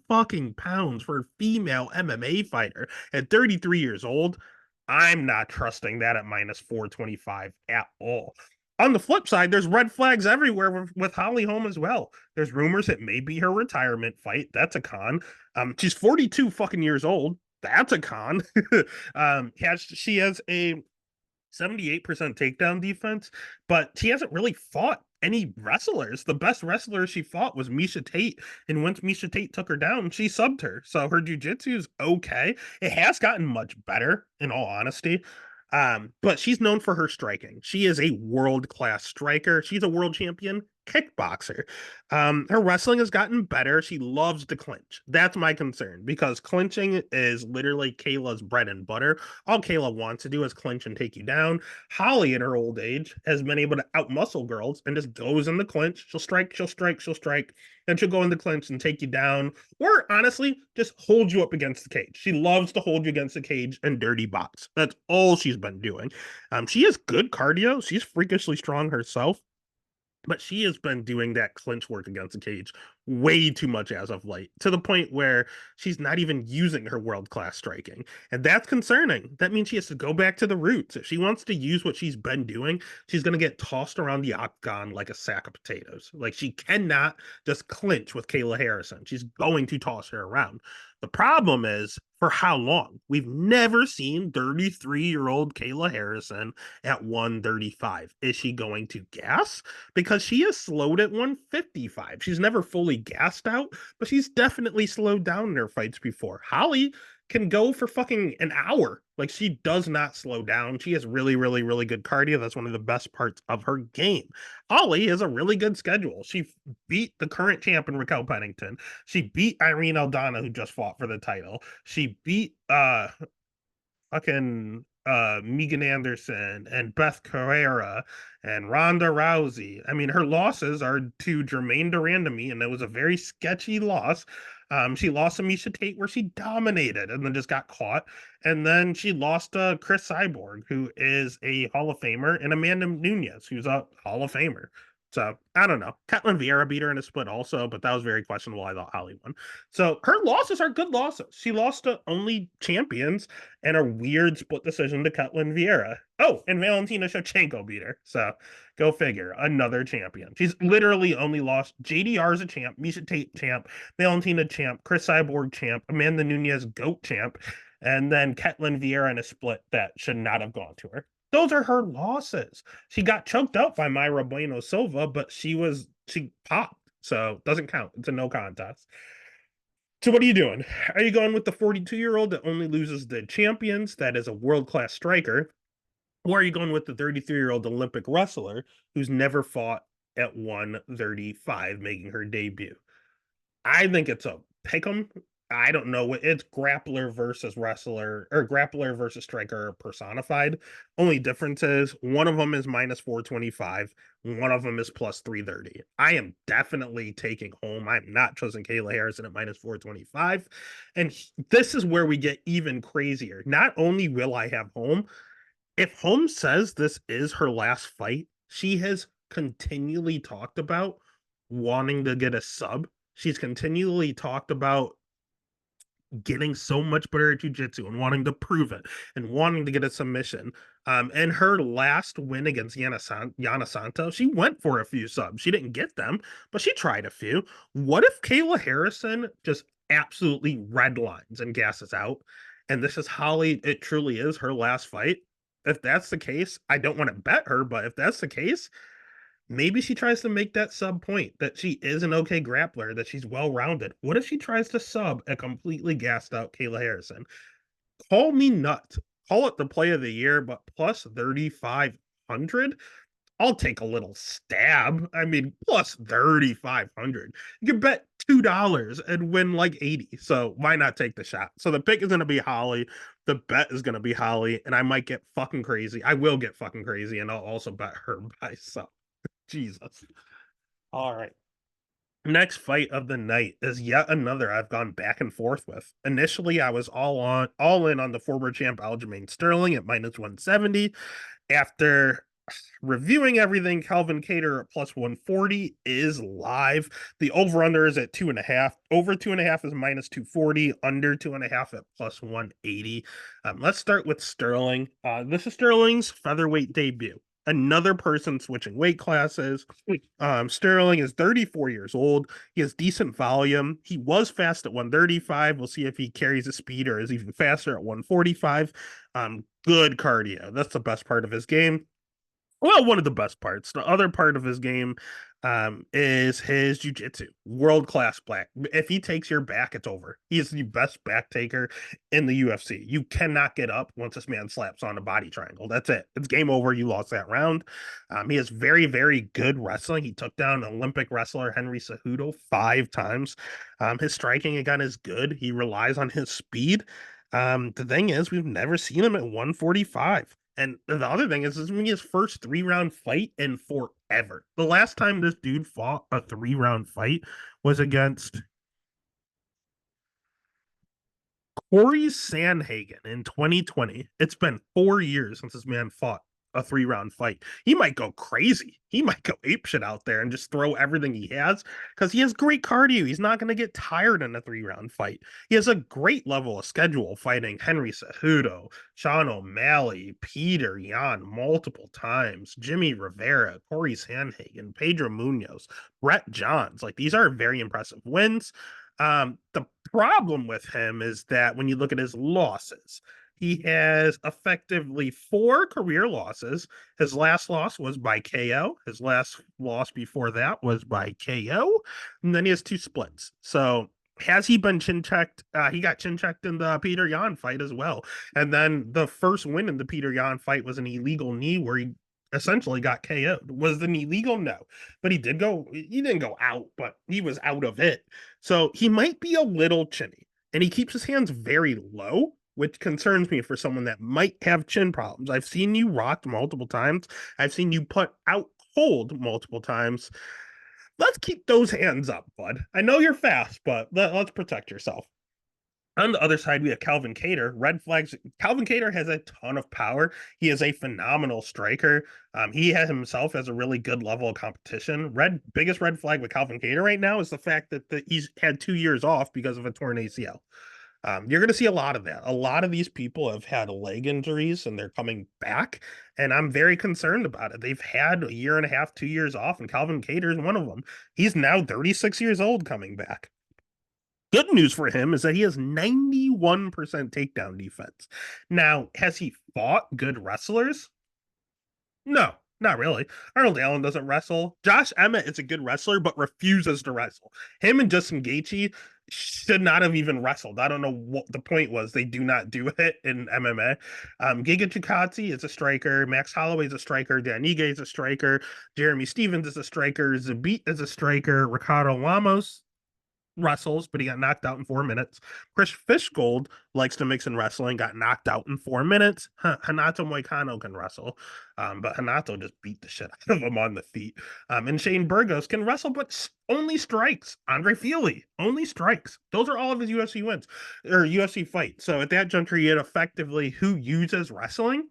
fucking pounds for a female MMA fighter at 33 years old. I'm not trusting that at minus 425 at all. On the flip side, there's red flags everywhere with Holly Holm as well. There's rumors it may be her retirement fight. That's a con. She's 42 fucking years old. That's a con. She has a 78% takedown defense, but she hasn't really fought any wrestlers. The best wrestler she fought was Miesha Tate, and once Miesha Tate took her down, she subbed her. So her jiu-jitsu is okay. It has gotten much better, in all honesty. But she's known for her striking. She is a world-class striker. She's a world champion kickboxer. Her wrestling has gotten better. She loves to clinch. That's my concern because clinching is literally Kayla's bread and butter. All Kayla wants to do is clinch and take you down. Holly, in her old age, has been able to outmuscle girls and just goes in the clinch. She'll strike, she'll strike, she'll strike. Then she'll go in the clinch and take you down, or honestly, just hold you up against the cage. She loves to hold you against the cage and dirty box. That's all she's been doing. She has good cardio. She's freakishly strong herself. But she has been doing that clinch work against the cage way too much as of late, to the point where she's not even using her world-class striking. And that's concerning. That means she has to go back to the roots. If she wants to use what she's been doing, she's going to get tossed around the octagon like a sack of potatoes. Like, she cannot just clinch with Kayla Harrison. She's going to toss her around. The problem is for how long? We've never seen 33-year-old Kayla Harrison at 135. Is she going to gas? Because she is slowed at 155. She's never fully gassed out, but she's definitely slowed down in her fights before. Holly can go for fucking an hour. Like, she does not slow down. She has really, really, really good cardio. That's one of the best parts of her game. Holly has a really good schedule. She beat the current champion Raquel Pennington. She beat Irene Aldana, who just fought for the title. She beat fucking Megan Anderson and Beth Pereira and Ronda Rousey. I mean, her losses are to Jermaine Durandamy, and it was a very sketchy loss. She lost to Misha Tate where she dominated and then just got caught. And then she lost to Chris Cyborg, who is a Hall of Famer, and Amanda Nunes, who's a Hall of Famer. So I don't know. Ketlin Vieira beat her in a split also, but that was very questionable. I thought Holly won. So her losses are good losses. She lost to only champions and a weird split decision to Ketlin Vieira. Oh, and Valentina Shevchenko beat her. So go figure. Another champion. She's literally only lost JDR's a champ, Misha Tate champ, Valentina champ, Chris Cyborg champ, Amanda Nunes GOAT champ, and then Ketlin Vieira in a split that should not have gone to her. Those are her losses. She got choked out by Mayra Bueno Silva, but she popped. So doesn't count. It's a no contest. So what are you doing? Are you going with the 42-year-old that only loses the champions, that is a world-class striker? Or are you going with the 33-year-old Olympic wrestler who's never fought at 135, making her debut? I think it's a pick 'em. I don't know what it's grappler versus wrestler or grappler versus striker personified. Only difference is one of them is minus 425, one of them is plus 330. I am definitely taking home. I'm not choosing Kayla Harrison at minus 425. And this is where we get even crazier. Not only will I have home, if Holmes says this is her last fight, she has continually talked about wanting to get a sub. She's continually talked about getting so much better at jiu-jitsu and wanting to prove it and wanting to get a submission. And her last win against Yana Santos, she went for a few subs. She didn't get them, but she tried a few. What if Kayla Harrison just absolutely redlines and gasses out? And this is Holly, it truly is her last fight. If that's the case, I don't want to bet her, but if that's the case, maybe she tries to make that sub point that she is an okay grappler, that she's well rounded. What if she tries to sub a completely gassed out Kayla Harrison? Call me nuts. Call it the play of the year, but plus 3,500. I'll take a little stab. I mean, plus 3,500. You can bet $2 and win like 80. So why not take the shot? So the pick is going to be Holly. The bet is going to be Holly. And I might get fucking crazy. I will get fucking crazy. And I'll also bet her by sub. Jesus. All right. Next fight of the night is yet another I've gone back and forth with. Initially, I was all in on the former champ Aljamain Sterling at minus 170. After reviewing everything, Calvin Cater at plus 140 is live. The over-under is at 2.5. Over 2.5 is minus 240. Under 2.5 at plus 180. Let's start with Sterling. This is Sterling's featherweight debut. Another person switching weight classes. Sterling is 34 years old. He has decent volume. He was fast at 135. We'll see if he carries the speed or is even faster at 145. Good cardio. That's the best part of his game. Well, one of the best parts. The other part of his game is his jiu-jitsu. World-class black. If he takes your back, it's over. He is the best back taker in the UFC. You cannot get up once this man slaps on a body triangle. That's it. It's game over. You lost that round. He has very, very good wrestling. He took down Olympic wrestler Henry Cejudo 5 times. His striking, again, is good. He relies on his speed. The thing is, we've never seen him at 145. And the other thing is, this is going to be his first 3-round fight in forever. The last time this dude fought a 3-round fight was against Corey Sandhagen in 2020. It's been 4 years since this man fought a 3-round fight. He might go crazy. He might go apeshit out there and just throw everything he has because he has great cardio. He's not going to get tired in a 3-round fight. He has a great level of schedule fighting Henry Cejudo, Sean O'Malley, Peter Yan multiple times, Jimmy Rivera, Corey Sandhagen, Pedro Munoz, Brett Johns. Like, these are very impressive wins. The problem with him is that when you look at his losses, he has effectively 4 career losses. His last loss was by KO. His last loss before that was by KO. And then he has 2 splits. So has he been chin checked? He got chin checked in the Peter Yan fight as well. And then the first win in the Peter Yan fight was an illegal knee where he essentially got KO'd. Was the knee legal? No. But he didn't go out, but he was out of it. So he might be a little chinny, and he keeps his hands very low, which concerns me for someone that might have chin problems. I've seen you rocked multiple times. I've seen you put out cold multiple times. Let's keep those hands up, bud. I know you're fast, but let's protect yourself. On the other side, we have Calvin Kattar. Red flags. Calvin Kattar has a ton of power. He is a phenomenal striker. He has himself as a really good level of competition. Biggest red flag with Calvin Kattar right now is the fact that he's had 2 years off because of a torn ACL. You're going to see a lot of that. A lot of these people have had leg injuries and they're coming back, and I'm very concerned about it. They've had a year and a half, 2 years off, and Calvin Kattar is one of them. He's now 36 years old coming back. Good news for him is that he has 91% takedown defense. Now, has he fought good wrestlers? No, not really. Arnold Allen doesn't wrestle. Josh Emmett is a good wrestler, but refuses to wrestle. Him and Justin Gaethje should not have even wrestled. I don't know what the point was. They do not do it in MMA. Giga Chikadze is a striker. Max Holloway is a striker. Dan Ige is a striker. Jeremy Stevens is a striker. Zabit is a striker. Ricardo Lamos wrestles, but he got knocked out in 4 minutes. Chris Fishgold likes to mix in wrestling, got knocked out in 4 minutes. Hanato Moicano can wrestle, but Hanato just beat the shit out of him on the feet. And Shane Burgos can wrestle, but only strikes. Andre Fili only strikes. Those are all of his UFC wins or UFC fights. So at that juncture, he had effectively who uses wrestling.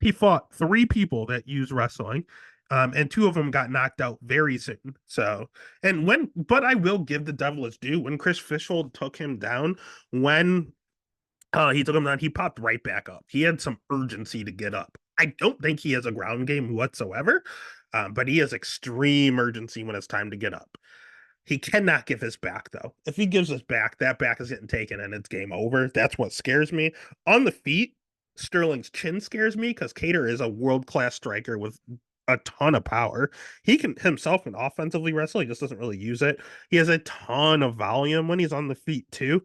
He fought 3 people that use wrestling, and 2 of them got knocked out very soon. So, but I will give the devil his due. When Chris Fishgold took him down, when he took him down, he popped right back up. He had some urgency to get up. I don't think he has a ground game whatsoever, but he has extreme urgency when it's time to get up. He cannot give his back, though. If he gives his back, that back is getting taken and it's game over. That's what scares me. On the feet, Sterling's chin scares me because Kattar is a world-class striker with a ton of power. He can himself can offensively wrestle. He just doesn't really use it. He has a ton of volume when he's on the feet too.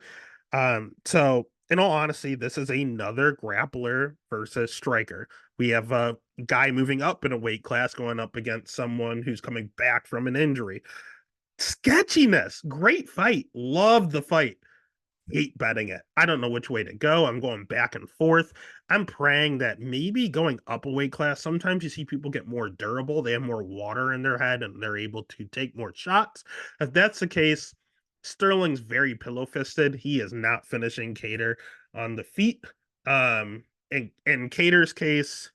So in all honesty, this is another grappler versus striker. We have a guy moving up in a weight class going up against someone who's coming back from an injury. Sketchiness. Great fight. Love the fight. Hate betting it. I don't know which way to go. I'm going back and forth. I'm praying that maybe going up a weight class, sometimes you see people get more durable. They have more water in their head and they're able to take more shots. If that's the case, Sterling's very pillow fisted. He is not finishing Kattar on the feet. In Kattar's case,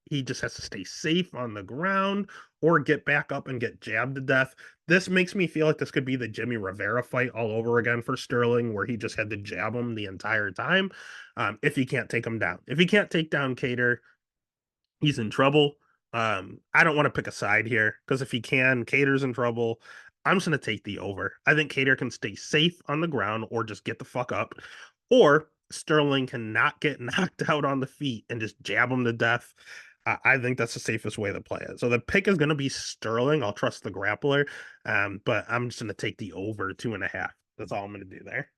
he just has to stay safe on the ground or get back up and get jabbed to death. This makes me feel like this could be the Jimmy Rivera fight all over again for Sterling, where he just had to jab him the entire time. If he can't take him down, if he can't take down Kattar, he's in trouble. I don't want to pick a side here because if he can, Kattar's in trouble. I'm just going to take the over. I think Kattar can stay safe on the ground or just get the fuck up, or Sterling cannot get knocked out on the feet and just jab him to death. I think that's the safest way to play it. So the pick is going to be Sterling. I'll trust the grappler, but I'm just going to take the over 2.5. That's all I'm going to do there.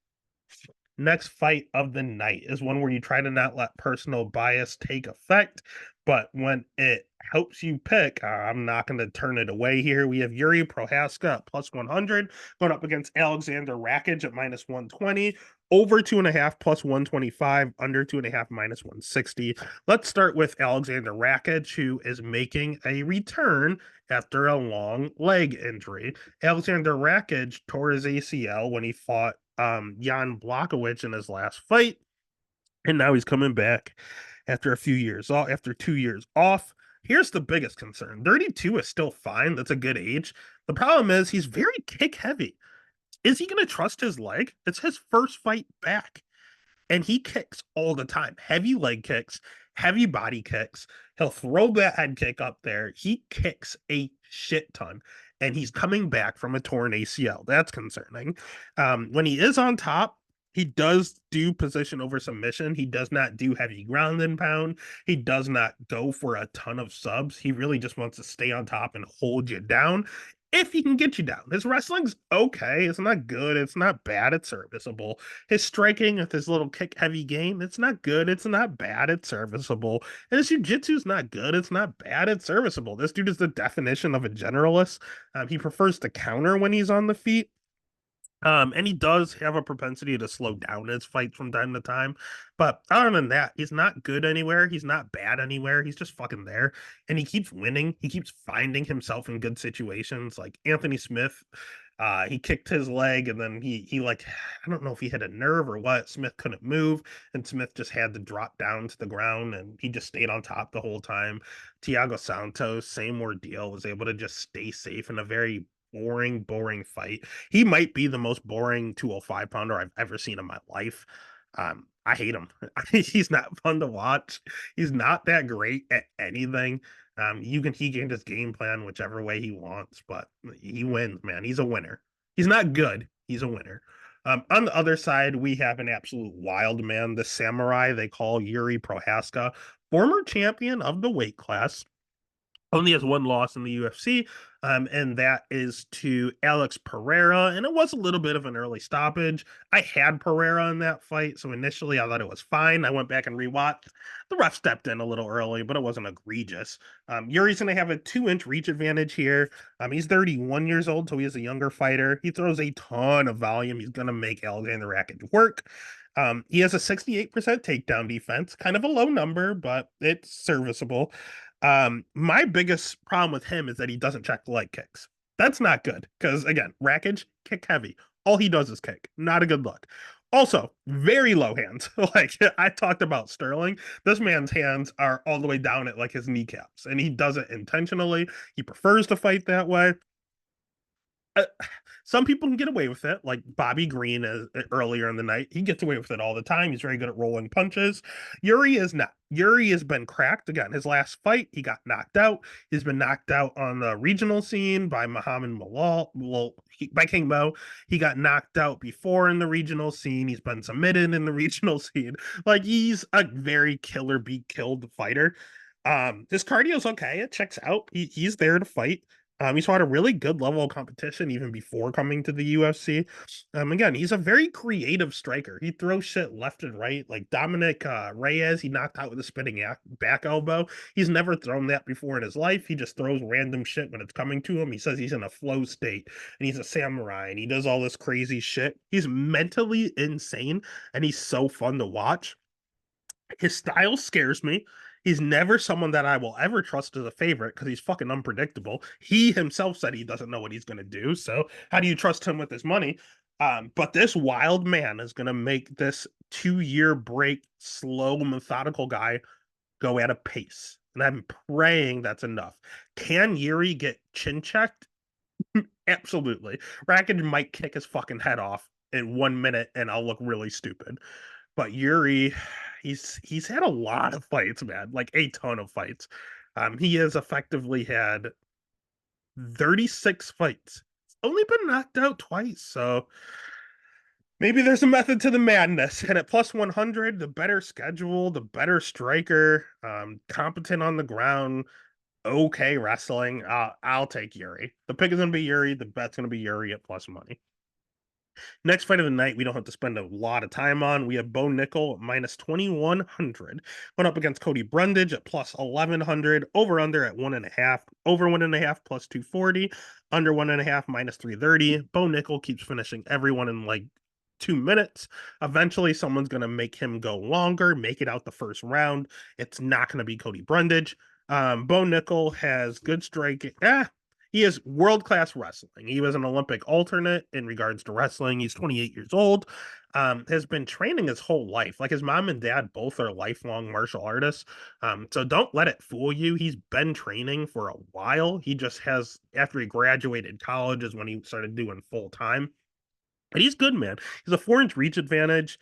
Next fight of the night is one where you try to not let personal bias take effect, but when it helps you pick, I'm not going to turn it away here. We have Yuri Prohaska at plus 100 going up against Alexander Rakic at minus 120, over 2.5 plus 125, under 2.5 minus 160. Let's start with Alexander Rakic, who is making a return after a long leg injury. Alexander Rakic tore his ACL when he fought Jan Blachowicz in his last fight, and now he's coming back after 2 years off. Here's the biggest concern: 32 is still fine. That's a good age. The problem is he's very kick heavy. Is he going to trust his leg? It's his first fight back, and he kicks all the time. Heavy leg kicks, heavy body kicks. He'll throw that head kick up there. He kicks a shit ton. and he's coming back from a torn ACL. That's concerning. When he is on top, he does do position over submission. He does not do heavy ground and pound. He does not go for a ton of subs. He really just wants to stay on top and hold you down if he can get you down. His wrestling's okay. It's not good. It's not bad. It's serviceable. His striking with his little kick heavy game, it's not good. It's not bad. It's serviceable. And his jiu-jitsu's not good. It's not bad. It's serviceable. This dude is the definition of a generalist. He prefers to counter when he's on the feet. And he does have a propensity to slow down his fights from time to time. But other than that, he's not good anywhere. He's not bad anywhere. He's just fucking there. And he keeps winning. He keeps finding himself in good situations. Like Anthony Smith, he kicked his leg and then he like, I don't know if he hit a nerve or what. Smith couldn't move, and Smith just had to drop down to the ground, and he just stayed on top the whole time. Thiago Santos, same ordeal, was able to just stay safe in a very boring fight. He might be the most boring 205 pounder I've ever seen in my life. I hate him. He's not fun to watch. He's not that great at anything. He can just game plan whichever way he wants, but he wins, man. He's a winner. He's not good. He's a winner. On the other side, we have an absolute wild man, the samurai they call Yuri Prohaska, former champion of the weight class. Only has one loss in the UFC, and that is to Alex Pereira. And it was a little bit of an early stoppage. I had Pereira in that fight, so initially I thought it was fine. I went back and rewatched. The ref stepped in a little early, but it wasn't egregious. Yuri's going to have a 2-inch reach advantage here. He's 31 years old, so he is a younger fighter. He throws a ton of volume. He's going to make Alexander Rakic work. He has a 68% takedown defense, kind of a low number, but it's serviceable. My biggest problem with him is that he doesn't check leg kicks. That's not good because, again, Rakic, kick heavy. All he does is kick. Not a good look. Also, very low hands. Like I talked about Sterling, this man's hands are all the way down at like his kneecaps, and he does it intentionally. He prefers to fight that way. uh, some people can get away with it, like Bobby Green earlier in the night. He gets away with it all the time. He's very good at rolling punches. Yuri is not. Yuri has been cracked again. His last fight, he got knocked out. He's been knocked out on the regional scene by Muhammad Malal, by King Mo. He got knocked out before in the regional scene. He's been submitted in the regional scene. Like he's a very killer, be killed fighter. His cardio's okay. It checks out. He's there to fight. He's fought a really good level of competition even before coming to the UFC. Again, he's a very creative striker. He throws shit left and right. Like Dominic Reyes, he knocked out with a spinning back elbow. He's never thrown that before in his life. He just throws random shit when it's coming to him. He says he's in a flow state and he's a samurai and he does all this crazy shit. He's mentally insane and he's so fun to watch. His style scares me. He's never someone that I will ever trust as a favorite because he's fucking unpredictable. He himself said he doesn't know what he's going to do. So how do you trust him with his money? But this wild man is going to make this 2-year break, slow, methodical guy go at a pace. And I'm praying that's enough. Can Yuri get chin checked? Absolutely. Rakic might kick his fucking head off in 1 minute and I'll look really stupid. But Yuri, he's had a lot of fights, man, like a ton of fights. He has effectively had 36 fights. He's only been knocked out twice, so maybe there's a method to the madness. And at plus 100, the better schedule, the better striker, competent on the ground, okay wrestling. I'll take Yuri. The pick is going to be Yuri. The bet's going to be Yuri at plus money. Next fight of the night, we don't have to spend a lot of time on. We have Bo Nickel minus 2,100. Went up against Cody Brundage at plus 1,100. Over under at 1.5. Over 1.5 plus 240. Under 1.5 minus 330. Bo Nickel keeps finishing everyone in like 2 minutes. Eventually, someone's going to make him go longer, make it out the first round. It's not going to be Cody Brundage. Bo Nickel has good striking. He is world-class wrestling. He was an Olympic alternate in regards to wrestling. He's 28 years old, has been training his whole life. Like his mom and dad both are lifelong martial artists. So don't let it fool you. He's been training for a while. He just has, after he graduated college is when he started doing full-time. And he's good, man. He's a 4-inch reach advantage.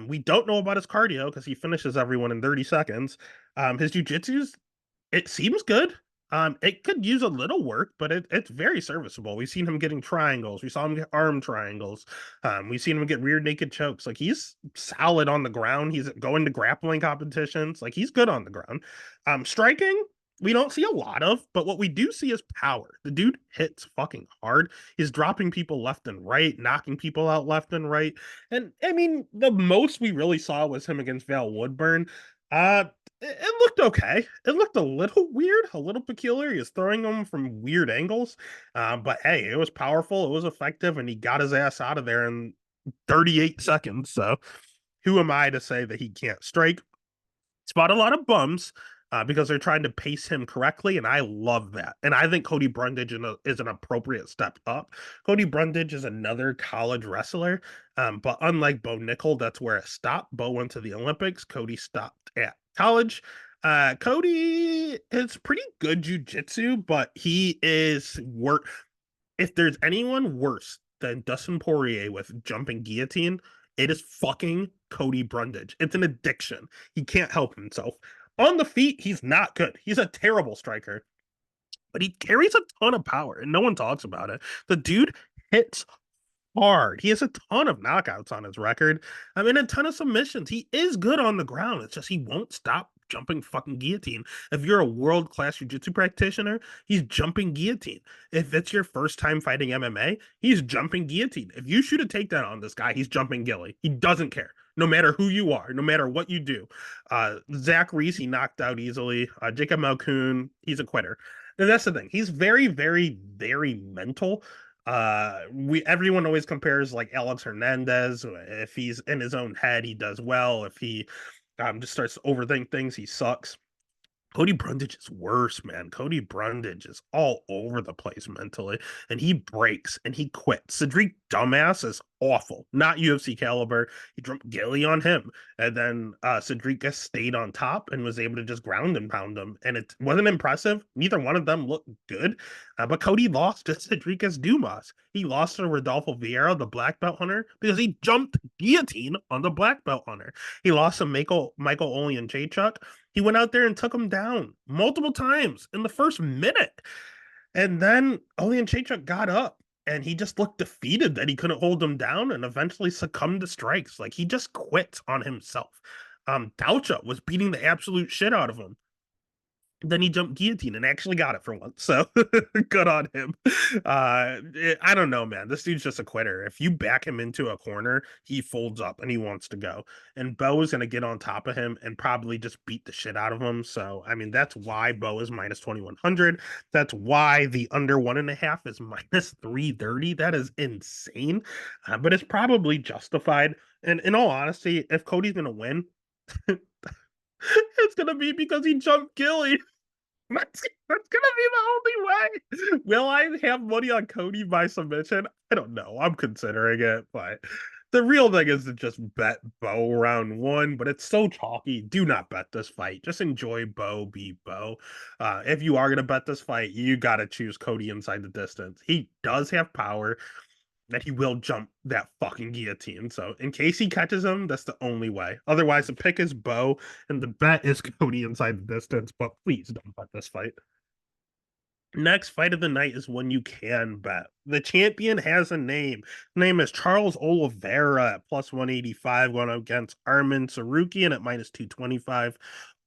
We don't know about his cardio because he finishes everyone in 30 seconds. His jiu-jitsu's, it seems good. It could use a little work, but it's very serviceable. We've seen him getting triangles. We saw him get arm triangles. We've seen him get rear naked chokes. Like he's solid on the ground. He's going to grappling competitions. Like he's good on the ground. Striking, we don't see a lot of, but what we do see is power. The dude hits fucking hard. He's dropping people left and right, knocking people out left and right. And I mean, the most we really saw was him against Val Woodburn. Uh, it looked okay. It looked a little weird, a little peculiar. He was throwing them from weird angles. But hey, it was powerful, it was effective, and he got his ass out of there in 38 seconds. So who am I to say that he can't strike? Spot a lot of bums because they're trying to pace him correctly, and I love that. And I think Cody Brundage is an appropriate step up. Cody Brundage is another college wrestler, but unlike Bo Nickel, that's where it stopped. Bo went to the Olympics. Cody stopped at college. Cody is pretty good jujitsu, but he is work. If there's anyone worse than Dustin Poirier with jumping guillotine, it is fucking Cody Brundage. It's an addiction. He can't help himself. On the feet, he's not good. He's a terrible striker, but he carries a ton of power, and no one talks about it. The dude hits hard. He has a ton of knockouts on his record. I mean, a ton of submissions. He is good on the ground. It's just he won't stop jumping fucking guillotine. If you're a world class jiu-jitsu practitioner, he's jumping guillotine. If it's your first time fighting MMA, he's jumping guillotine. If you shoot a takedown on this guy, he's jumping gilly. He doesn't care. No matter who you are, no matter what you do. Zach Reese, he knocked out easily. Jacob Malkoon, he's a quitter. And that's the thing. He's very, very, very mental. We everyone always compares like Alex Hernandez. If he's in his own head, he does well. If he just starts to overthink things, he sucks. Cody Brundage is worse, man. Cody Brundage is all over the place mentally, and he breaks and he quits. Cedric Dumbass is awful, not UFC caliber. He jumped Gilly on him, and then Cedric stayed on top and was able to just ground and pound him, and it wasn't impressive. Neither one of them looked good, but Cody lost to Cedric Dumas. He lost to Rodolfo Vieira, the black belt hunter, because he jumped guillotine on the black belt hunter. He lost to Michael Olian Jaychuk. He went out there and took him down multiple times in the first minute. And then Olian Chaychuk got up and he just looked defeated that he couldn't hold him down and eventually succumbed to strikes. Like he just quit on himself. Daucha was beating the absolute shit out of him. Then he jumped guillotine and actually got it for once. So good on him. I don't know, man. This dude's just a quitter. If you back him into a corner, he folds up and he wants to go. And Bo is going to get on top of him and probably just beat the shit out of him. So, I mean, that's why Bo is minus 2,100. That's why the under 1.5 is minus 330. That is insane. But it's probably justified. And in all honesty, if Cody's going to win, it's gonna be because he jumped Gilly. That's gonna be the only way. Will I have money on Cody by submission? I don't know. I'm considering it, but the real thing is to just bet Bo round one. But it's so chalky. Do not bet this fight. Just enjoy Bo, be Bo. If you are gonna bet this fight, you gotta choose Cody inside the distance. He does have power that he will jump that fucking guillotine. So in case he catches him, that's the only way. Otherwise, the pick is Bo, and the bet is Cody inside the distance. But please don't bet this fight. Next fight of the night is one you can bet. The champion has a name. His name is Charles Oliveira at plus 185, going against Arman Tsarukyan at minus 225.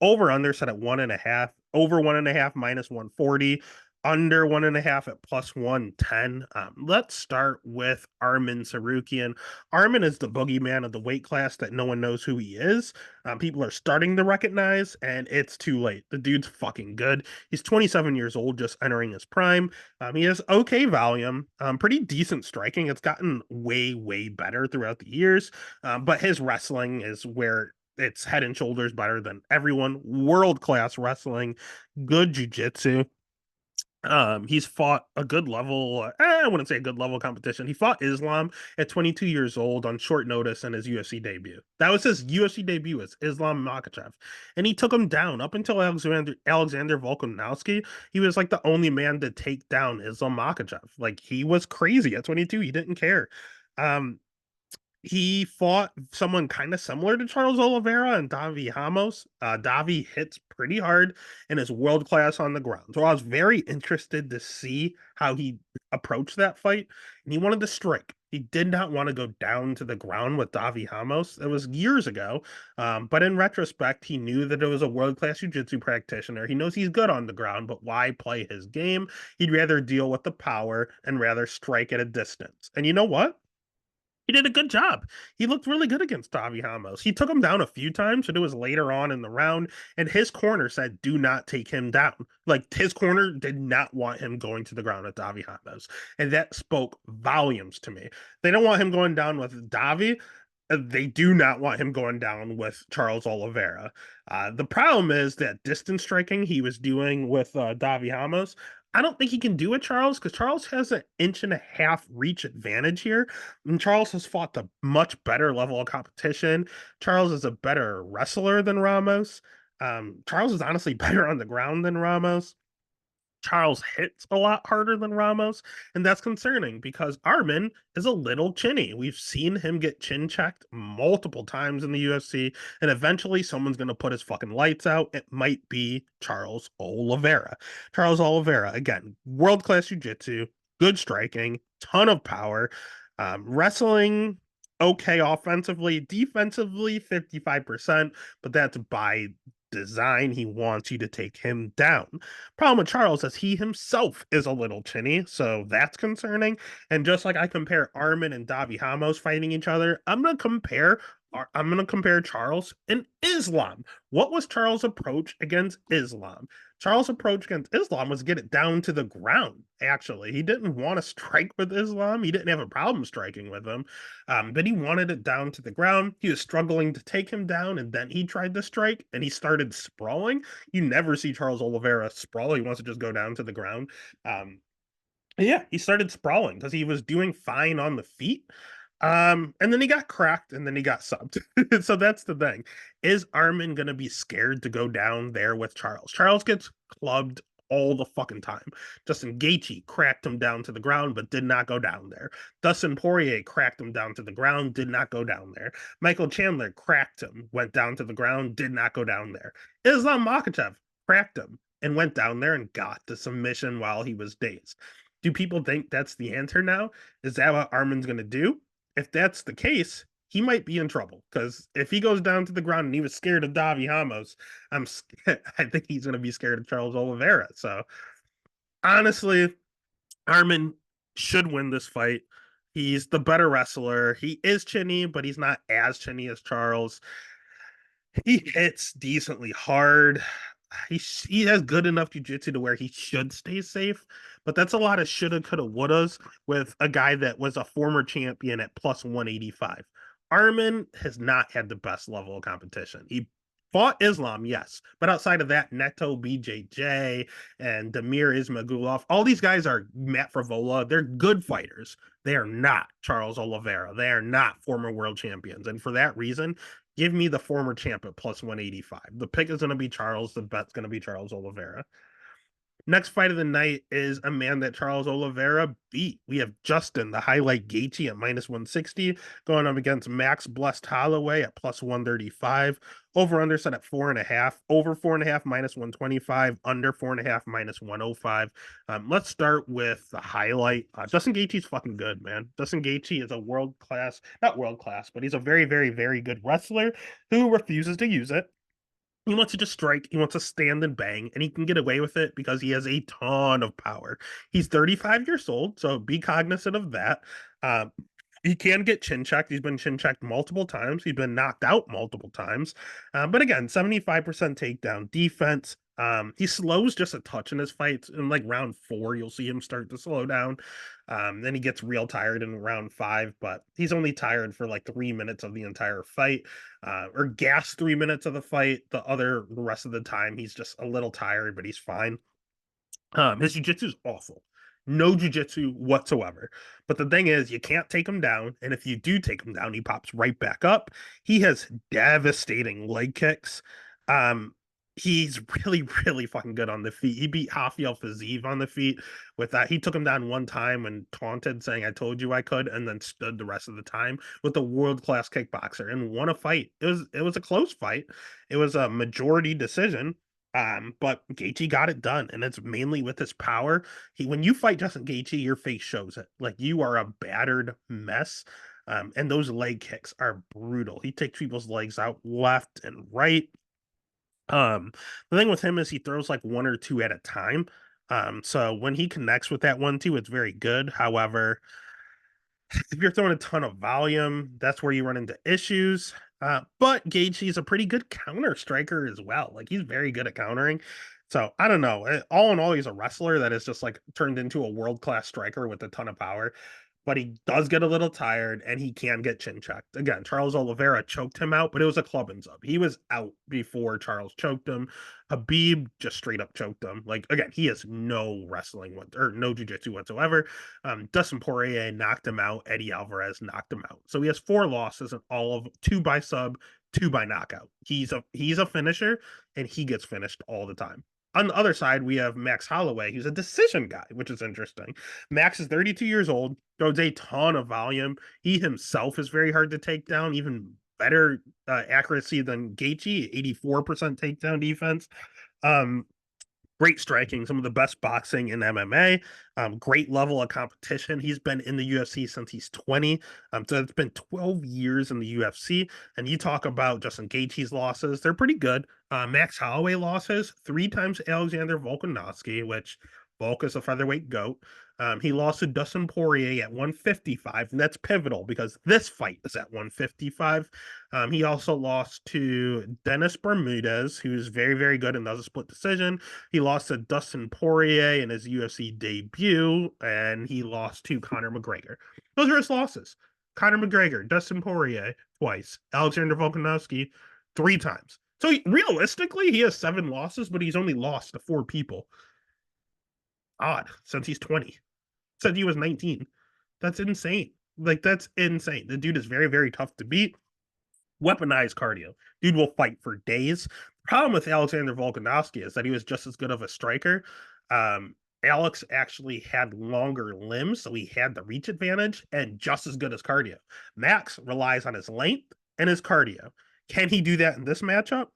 Over under set at 1.5. Over 1.5 minus 140. Under 1.5 at plus 110. Let's start with Arman Tsarukyan. Arman is the boogeyman of the weight class that no one knows who he is. People are starting to recognize, and it's too late. The dude's fucking good. He's 27 years old, just entering his prime. He has okay volume, pretty decent striking. It's gotten way, way better throughout the years, but his wrestling is where it's head and shoulders better than everyone. World-class wrestling, good jiu-jitsu. He's fought a good level, I wouldn't say a good level competition. He fought Islam at 22 years old on short notice in his UFC debut. That was his UFC debut, as Islam Makhachev. And he took him down up until Alexander Volkanovski. He was like the only man to take down Islam Makhachev. Like he was crazy at 22. He didn't care. Um, He fought someone kind of similar to Charles Oliveira and Davi Ramos. Davi hits pretty hard and is world class on the ground. So I was very interested to see how he approached that fight. And he wanted to strike. He did not want to go down to the ground with Davi Ramos. It was years ago. But in retrospect, he knew that it was a world class jiu-jitsu practitioner. He knows he's good on the ground, but why play his game? He'd rather deal with the power and rather strike at a distance. And you know what? He did a good job. He looked really good against Davi Ramos. He took him down a few times, but it was later on in the round, and his corner said, "Do not take him down." Like his corner did not want him going to the ground with Davi Ramos, and that spoke volumes to me. They don't want him going down with Davi. They do not want him going down with Charles Oliveira. The problem is that distance striking he was doing with Davi Ramos. I don't think he can do it, Charles, because Charles has an inch and a half reach advantage here. And Charles has fought the much better level of competition. Charles is a better wrestler than Ramos. Charles is honestly better on the ground than Ramos. Charles hits a lot harder than Ramos, and that's concerning because Armin is a little chinny. We've seen him get chin checked multiple times in the UFC, and eventually someone's going to put his fucking lights out. It might be Charles Oliveira. Charles Oliveira, again, world class jiu jitsu, good striking, ton of power, wrestling. Okay, offensively, defensively, 55%, but that's by design. He wants you to take him down. Problem with Charles is he himself is a little chinny, so that's concerning. And just like I compare Armin and Davi Ramos fighting each other, I'm gonna compare Charles and Islam. What was Charles' approach against Islam? Charles' approach against Islam was get it down to the ground. Actually, he didn't want to strike with Islam. He didn't have a problem striking with him, but he wanted it down to the ground. He was struggling to take him down, and then he tried to strike, and he started sprawling. You never see Charles Oliveira sprawl. He wants to just go down to the ground. Um, yeah, he started sprawling because he was doing fine on the feet. And then he got cracked and then he got subbed. So that's the thing. Is Armin gonna be scared to go down there with Charles? Charles gets clubbed all the fucking time. Justin Gaethje cracked him down to the ground, but did not go down there. Dustin Poirier cracked him down to the ground, did not go down there. Michael Chandler cracked him, went down to the ground, did not go down there. Islam Makhachev cracked him and went down there and got the submission while he was dazed. Do people think that's the answer now? Is that what Armin's going to do? If that's the case, he might be in trouble because if he goes down to the ground and he was scared of Davi Ramos, I think he's going to be scared of Charles Oliveira. So honestly, Armin should win this fight. He's the better wrestler. He is chinny, but he's not as chinny as Charles. He hits decently hard. He has good enough jujitsu to where he should stay safe, but that's a lot of shoulda, coulda, wouldas with a guy that was a former champion at plus 185. Armin has not had the best level of competition. He fought Islam, yes, but outside of that, Neto, BJJ, and Damir Ismagulov, all these guys are Matt Fravola. They're good fighters. They are not Charles Oliveira. They are not former world champions, and for that reason, give me the former champ at plus 185. The pick is going to be Charles. The bet's going to be Charles Oliveira. Next fight of the night is a man that Charles Oliveira beat. We have Justin, the highlight Gaethje at minus 160, going up against Max Blessed Holloway at plus 135. Over under set at 4.5. Over 4.5 minus 125. Under 4.5 minus 105. Let's start with the highlight. Justin Gaethje's fucking good, man. Justin Gaethje is a world class, not world class, but he's a very, very, very good wrestler who refuses to use it. He wants to just strike. He wants to stand and bang, and he can get away with it because he has a ton of power. He's 35 years old, so be cognizant of that. He can get chin checked. He's been chin checked multiple times. He's been knocked out multiple times. But again, 75% takedown defense. He slows just a touch in his fights. In like round 4, you'll see him start to slow down. Then he gets real tired in round 5, but he's only tired for like 3 minutes of the entire fight, or gas 3 minutes of the fight. The rest of the time, he's just a little tired, but he's fine. His jiu-jitsu is awful. No jiu-jitsu whatsoever. But the thing is, you can't take him down. And if you do take him down, he pops right back up. He has devastating leg kicks. Um, He's really, really fucking good on the feet. He beat Rafael Fiziev on the feet with that. He took him down one time and taunted, saying, I told you I could, and then stood the rest of the time with a world-class kickboxer and won a fight. It was a close fight. It was a majority decision. But Gaethje got it done, and it's mainly with his power. When you fight Justin Gaethje, your face shows it. Like you are a battered mess. And those leg kicks are brutal. He takes people's legs out left and right. Um, the thing with him is he throws like one or two at a time. So when he connects with that 1-2, it's very good. However, if you're throwing a ton of volume, that's where you run into issues. But Gaethje's a pretty good counter striker as well. Like he's very good at countering. So I don't know. All in all, he's a wrestler that is just like turned into a world-class striker with a ton of power. But he does get a little tired and he can get chin checked. Again, Charles Oliveira choked him out, but it was a club and sub. He was out before Charles choked him. Habib just straight up choked him. Like again, he has no wrestling or no jiu-jitsu whatsoever. Dustin Poirier knocked him out. Eddie Alvarez knocked him out. So he has 4 losses and all of 2 by sub, 2 by knockout. He's a finisher and he gets finished all the time. On the other side, we have Max Holloway, who's a decision guy, which is interesting. Max is 32 years old, throws a ton of volume. He himself is very hard to take down, even better accuracy than Gaethje, 84% takedown defense. Um, Great striking, some of the best boxing in MMA, great level of competition. He's been in the UFC since he's 20. So it's been 12 years in the UFC. And you talk about Justin Gaethje's losses, they're pretty good. Max Holloway losses, 3 times Alexander Volkanovski, which Volk is a featherweight goat. He lost to Dustin Poirier at 155, and that's pivotal because this fight is at 155. He also lost to Dennis Bermudez, who's very, very good and does a split decision. He lost to Dustin Poirier in his UFC debut, and he lost to Conor McGregor. Those are his losses. Conor McGregor, Dustin Poirier twice, Alexander Volkanovski 3 times. So realistically, he has 7 losses, but he's only lost to 4 people. Odd, since he's 20. Since he was 19. That's insane. Like, that's insane. The dude is very, very tough to beat. Weaponized cardio. Dude will fight for days. The problem with Alexander Volkanovski is that he was just as good of a striker. Alex actually had longer limbs, so he had the reach advantage and just as good as cardio. Max relies on his length and his cardio. Can he do that in this matchup?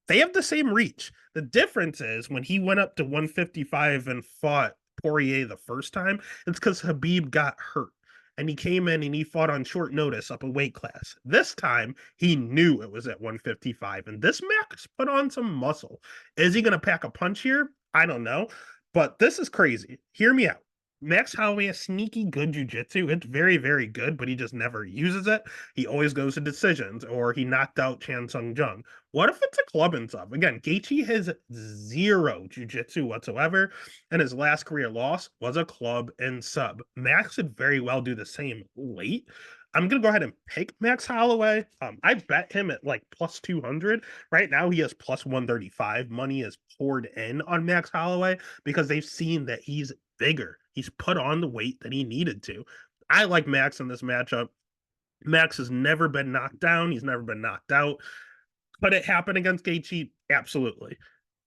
They have the same reach. The difference is when he went up to 155 and fought Poirier the first time, it's because Habib got hurt and he came in and he fought on short notice up a weight class. This time, he knew it was at 155, and this Max put on some muscle. Is he going to pack a punch here? I don't know, but this is crazy. Hear me out. Max Holloway has sneaky good jujitsu. It's very, very good, but he just never uses it. He always goes to decisions, or he knocked out Chan Sung Jung. What if it's a club and sub? Again, Gaethje has 0 jujitsu whatsoever, and his last career loss was a club and sub. Max could very well do the same late. I'm gonna go ahead and pick Max Holloway. I bet him at like plus 200. Right now, he has plus 135. Money is poured in on Max Holloway because they've seen that he's bigger. He's put on the weight that he needed to. I like Max in this matchup. Max has never been knocked down. He's never been knocked out. Could it happen against Gaethje? Absolutely.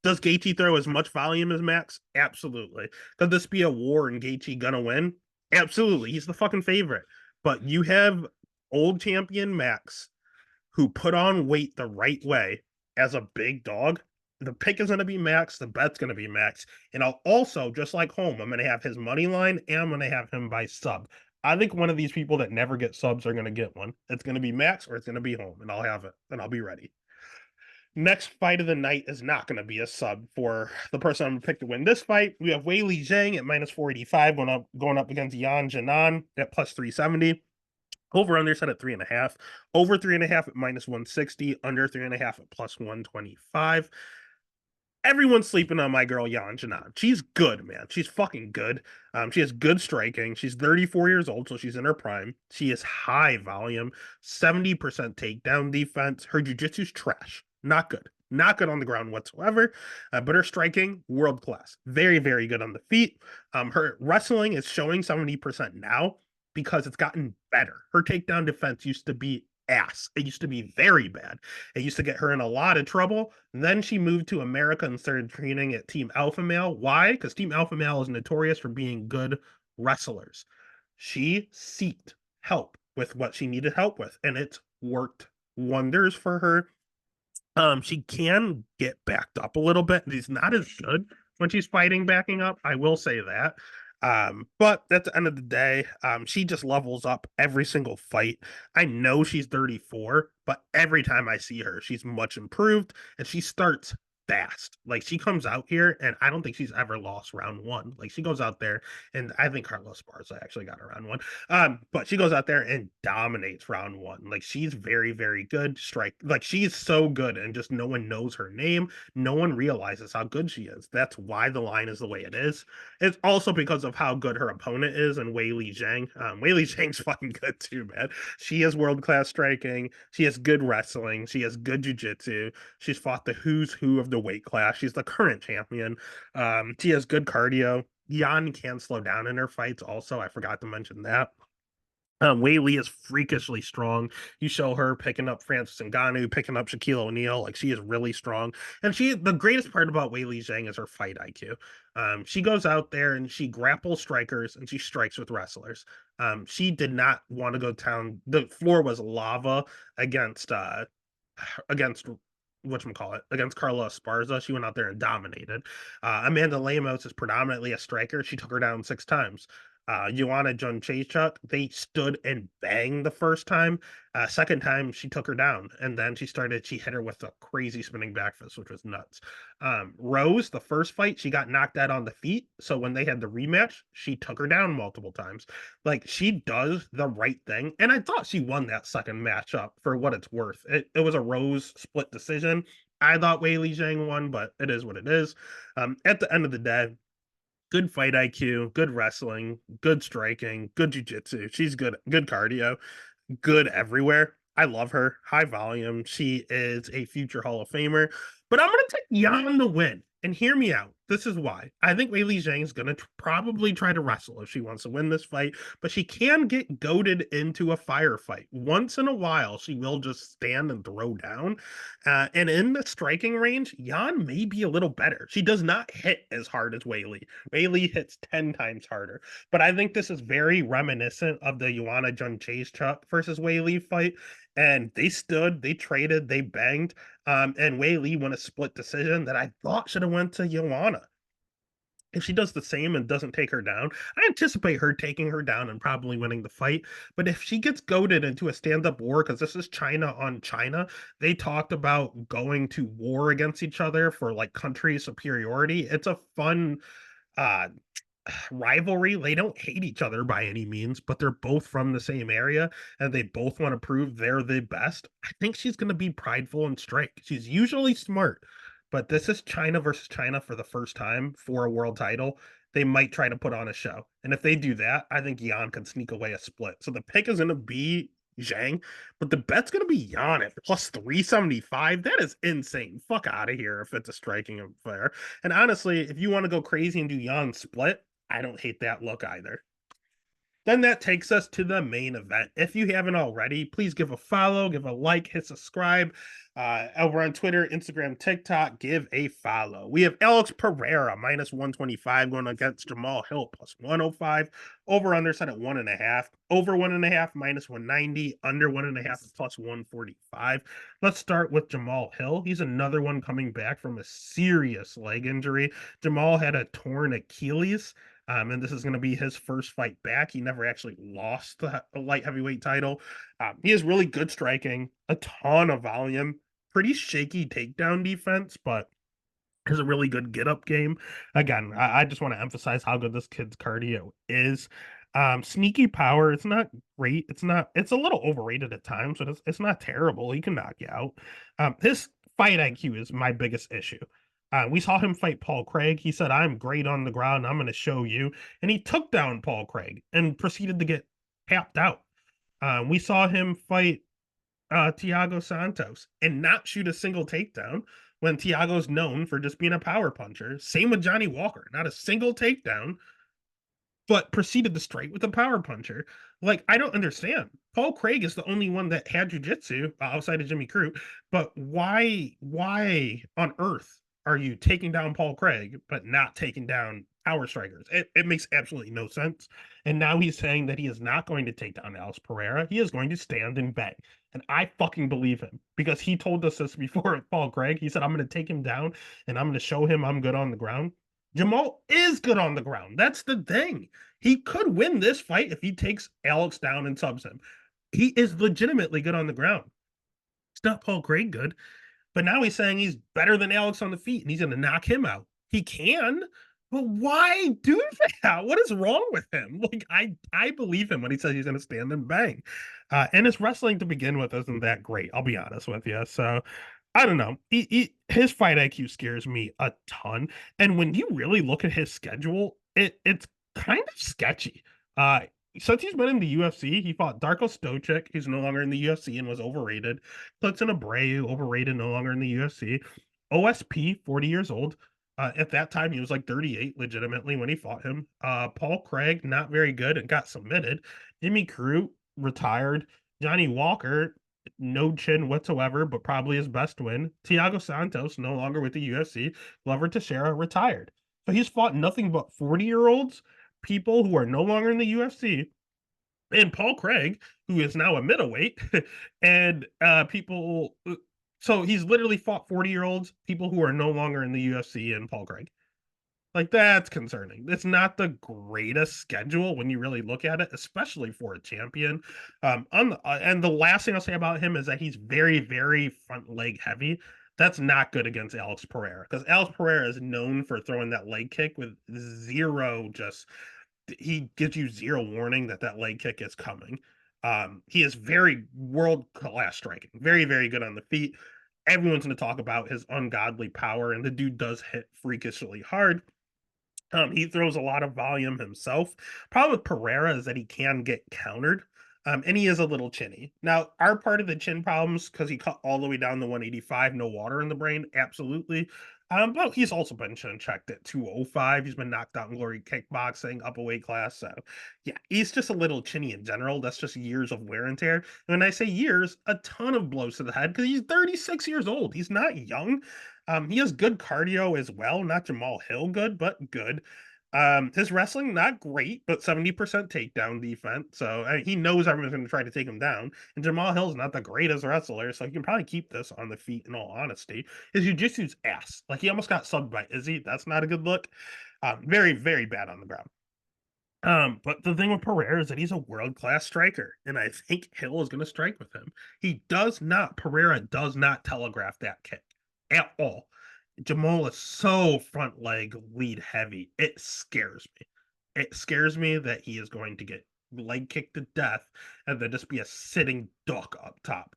Does Gaethje throw as much volume as Max? Absolutely. Could this be a war and Gaethje gonna win? Absolutely. He's the fucking favorite. But you have old champion Max who put on weight the right way as a big dog. The pick is going to be Max. The bet's going to be Max. And I'll also, just like home, I'm going to have his money line and I'm going to have him by sub. I think one of these people that never get subs are going to get one. It's going to be Max or it's going to be home, and I'll have it and I'll be ready. Next fight of the night is not going to be a sub for the person I'm going to pick to win this fight. We have Wei Li Zhang at minus 485 going up against Yan Jinan at plus 370. Over under set at 3.5. Over 3.5 at minus 160. Under 3.5 at plus 125. Everyone's sleeping on my girl Yan Jinan. She's good, man. She's fucking good. She has good striking. She's 34 years old, so she's in her prime. She is high volume, 70% takedown defense. Her jiu-jitsu's trash. Not good. Not good on the ground whatsoever, but her striking, world class. Very, very good on the feet. Her wrestling is showing 70% now because it's gotten better. Her takedown defense used to be ass. It used to be very bad. It used to get her in a lot of trouble. Then she moved to America and started training at Team Alpha Male. Why? Because Team Alpha Male is notorious for being good wrestlers. She seeked help with what she needed help with, and it's worked wonders for her. She can get backed up a little bit. She's not as good when she's fighting backing up. I will say that. But at the end of the day, she just levels up every single fight. I know she's 34, but every time I see her, she's much improved and she starts fast. Like she comes out here and I don't think she's ever lost round one. Like she goes out there and I think Carlos Barza actually got around one. But she goes out there and dominates round one. Like she's very, very good. Strike, like she's so good, and just no one knows her name. No one realizes how good she is. That's why the line is the way it is. It's also because of how good her opponent is, and Weili Zhang. Weili Zhang's fucking good too, man. She has world class striking. She has good wrestling. She has good jujitsu. She's fought the who's who of the weight class. She's the current champion. She has good cardio. Yan can slow down in her fights. Also, I forgot to mention that. Weili is freakishly strong. You show her picking up Francis Ngannou, picking up Shaquille O'Neal. Like she is really strong. And the greatest part about Weili Zhang is her fight IQ. She goes out there and she grapples strikers and she strikes with wrestlers. She did not want to go down. The floor was lava against against whatchamacallit, against Carla Esparza. She went out there and dominated. Amanda Lemos is predominantly a striker. She took her down 6 times. Joanna Jędrzejczyk, they stood and banged the first time. Second time, she took her down. And then she hit her with a crazy spinning back fist, which was nuts. Rose, the first fight, she got knocked out on the feet. So when they had the rematch, she took her down multiple times. Like she does the right thing. And I thought she won that second matchup for what it's worth. It was a Rose split decision. I thought Weili Zhang won, but it is what it is. At the end of the day, good fight IQ, good wrestling, good striking, good jujitsu. She's good cardio, good everywhere. I love her. High volume. She is a future Hall of Famer. But I'm going to take Yan to win. And hear me out. This is why. I think Weili Zhang is going to probably try to wrestle if she wants to win this fight, but she can get goaded into a firefight. Once in a while, she will just stand and throw down. And in the striking range, Yan may be a little better. She does not hit as hard as Weili. Weili hits 10 times harder. But I think this is very reminiscent of the Joanna Jędrzejczyk versus Weili fight. And they stood, they traded, they banged. And Weili won a split decision that I thought should have went to Joanna. If she does the same and doesn't take her down, I anticipate her taking her down and probably winning the fight. But if she gets goaded into a stand-up war, because this is China on China, they talked about going to war against each other for like country superiority. It's a fun uh rivalry. They don't hate each other by any means, but they're both from the same area and they both want to prove they're the best. I think she's going to be prideful and strike. She's usually smart, but this is China versus China for the first time for a world title. They might try to put on a show. And if they do that, I think Yan can sneak away a split. So the pick is going to be Zhang, but the bet's going to be Yan at plus 375. That is insane. Fuck out of here if it's a striking affair. And honestly, if you want to go crazy and do Yan split, I don't hate that look either. Then that takes us to the main event. If you haven't already, please give a follow, give a like, hit subscribe. Over on Twitter, Instagram, TikTok, give a follow. We have Alex Pereira minus 125 going against Jamal Hill plus 105. Over under set at 1.5. Over 1.5 minus 190. Under 1.5 plus 145. Let's start with Jamal Hill. He's another one coming back from a serious leg injury. Jamal had a torn Achilles. And this is going to be his first fight back. He never actually lost the light heavyweight title. He has really good striking, a ton of volume, pretty shaky takedown defense, but has a really good get up game. Again, I just want to emphasize how good this kid's cardio is. Sneaky power, it's not great. It's a little overrated at times, but it's not terrible. He can knock you out. His fight IQ is my biggest issue. We saw him fight Paul Craig. He said, I'm great on the ground. I'm going to show you. And he took down Paul Craig and proceeded to get tapped out. We saw him fight Thiago Santos and not shoot a single takedown when Thiago's known for just being a power puncher. Same with Johnny Walker. Not a single takedown. but proceeded to strike with a power puncher. Like, I don't understand. Paul Craig is the only one that had jujitsu outside of Jimmy Crute, but why on earth are you taking down Paul Craig but not taking down power strikers? It makes absolutely no sense. And now he's saying that he is not going to take down Alex Pereira. He is going to stand and bang. And I fucking believe him because he told us this before with Paul Craig. He said, I'm going to take him down and I'm going to show him I'm good on the ground. Jamal is good on the ground. That's the thing. He could win this fight if he takes Alex down and subs him. He is legitimately good on the ground. It's not Paul Craig good, but now he's saying he's better than Alex on the feet and he's going to knock him out. He can, but why do that? What is wrong with him? Like, I believe him when he says he's going to stand and bang. And his wrestling to begin with isn't that great. I'll be honest with you. So I don't know. His fight IQ scares me a ton. And when you really look at his schedule, it's kind of sketchy. Uh, since he's been in the UFC, he fought Darko Stocic, who's no longer in the UFC and was overrated. Klidson Abreu, overrated, no longer in the UFC. OSP, 40 years old. At that time, he was like 38, legitimately, when he fought him. Paul Craig, not very good and got submitted. Jimmy Crute, retired. Johnny Walker, no chin whatsoever, but probably his best win. Thiago Santos, no longer with the UFC. Glover Teixeira, retired. So he's fought nothing but 40-year-olds, people who are no longer in the UFC, and Paul Craig, who is now a middleweight, and people. So he's literally fought 40-year-olds, people who are no longer in the UFC, and Paul Craig. Like, that's concerning. It's not the greatest schedule when you really look at it, especially for a champion. And the last thing I'll say about him is that he's very, very front leg heavy. That's not good against Alex Pereira because Alex Pereira is known for throwing that leg kick with zero, just he gives you zero warning that that leg kick is coming. He is very world class striking, very, very good on the feet. Everyone's going to talk about his ungodly power, and the dude does hit freakishly hard. He throws a lot of volume himself. Problem with Pereira is that he can get countered, and he is a little chinny. Now, are part of the chin problems because he cut all the way down to 185, no water in the brain? Absolutely. But he's also been chin checked at 205. He's been knocked out in glory kickboxing, up a weight class. So, yeah, he's just a little chinny in general. That's just years of wear and tear. And when I say years, a ton of blows to the head because he's 36 years old. He's not young. He has good cardio as well. Not Jamal Hill good, but good. His wrestling not great, but 70% takedown defense. So he knows everyone's going to try to take him down. And Jamal Hill's not the greatest wrestler, so he can probably keep this on the feet. In all honesty, his jiu-jitsu's ass. Like, he almost got subbed by Izzy. That's not a good look. Very, very bad on the ground. But the thing with Pereira is that he's a world-class striker, and I think Hill is going to strike with him. Pereira does not telegraph that kick at all. Jamal is so front leg lead heavy. It scares me. It scares me that he is going to get leg kicked to death and then just be a sitting duck up top.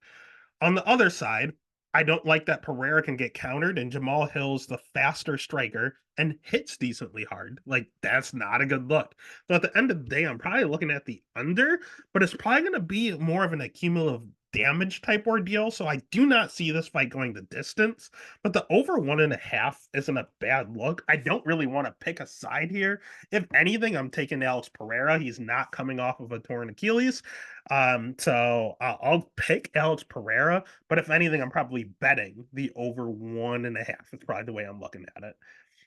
On the other side, I don't like that Pereira can get countered and Jamal Hill's the faster striker and hits decently hard. Like, that's not a good look. So at the end of the day, I'm probably looking at the under, but it's probably going to be more of an accumulative damage type ordeal. So I do not see this fight going the distance, but the over 1.5 isn't a bad look. I don't really want to pick a side here. If anything, I'm taking Alex Pereira. He's not coming off of a torn Achilles. So I'll pick Alex Pereira, but if anything, I'm probably betting the over 1.5. It's probably the way I'm looking at it.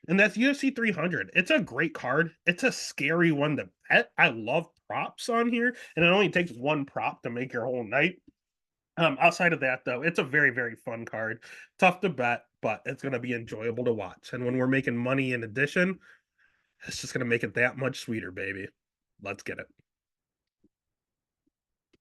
And that's UFC 300. It's a great card. It's a scary one to bet. I love props on here, and it only takes one prop to make your whole night. Outside of that, though, it's a very, very fun card. Tough to bet, but it's going to be enjoyable to watch. And when we're making money in addition, it's just going to make it that much sweeter, baby. Let's get it.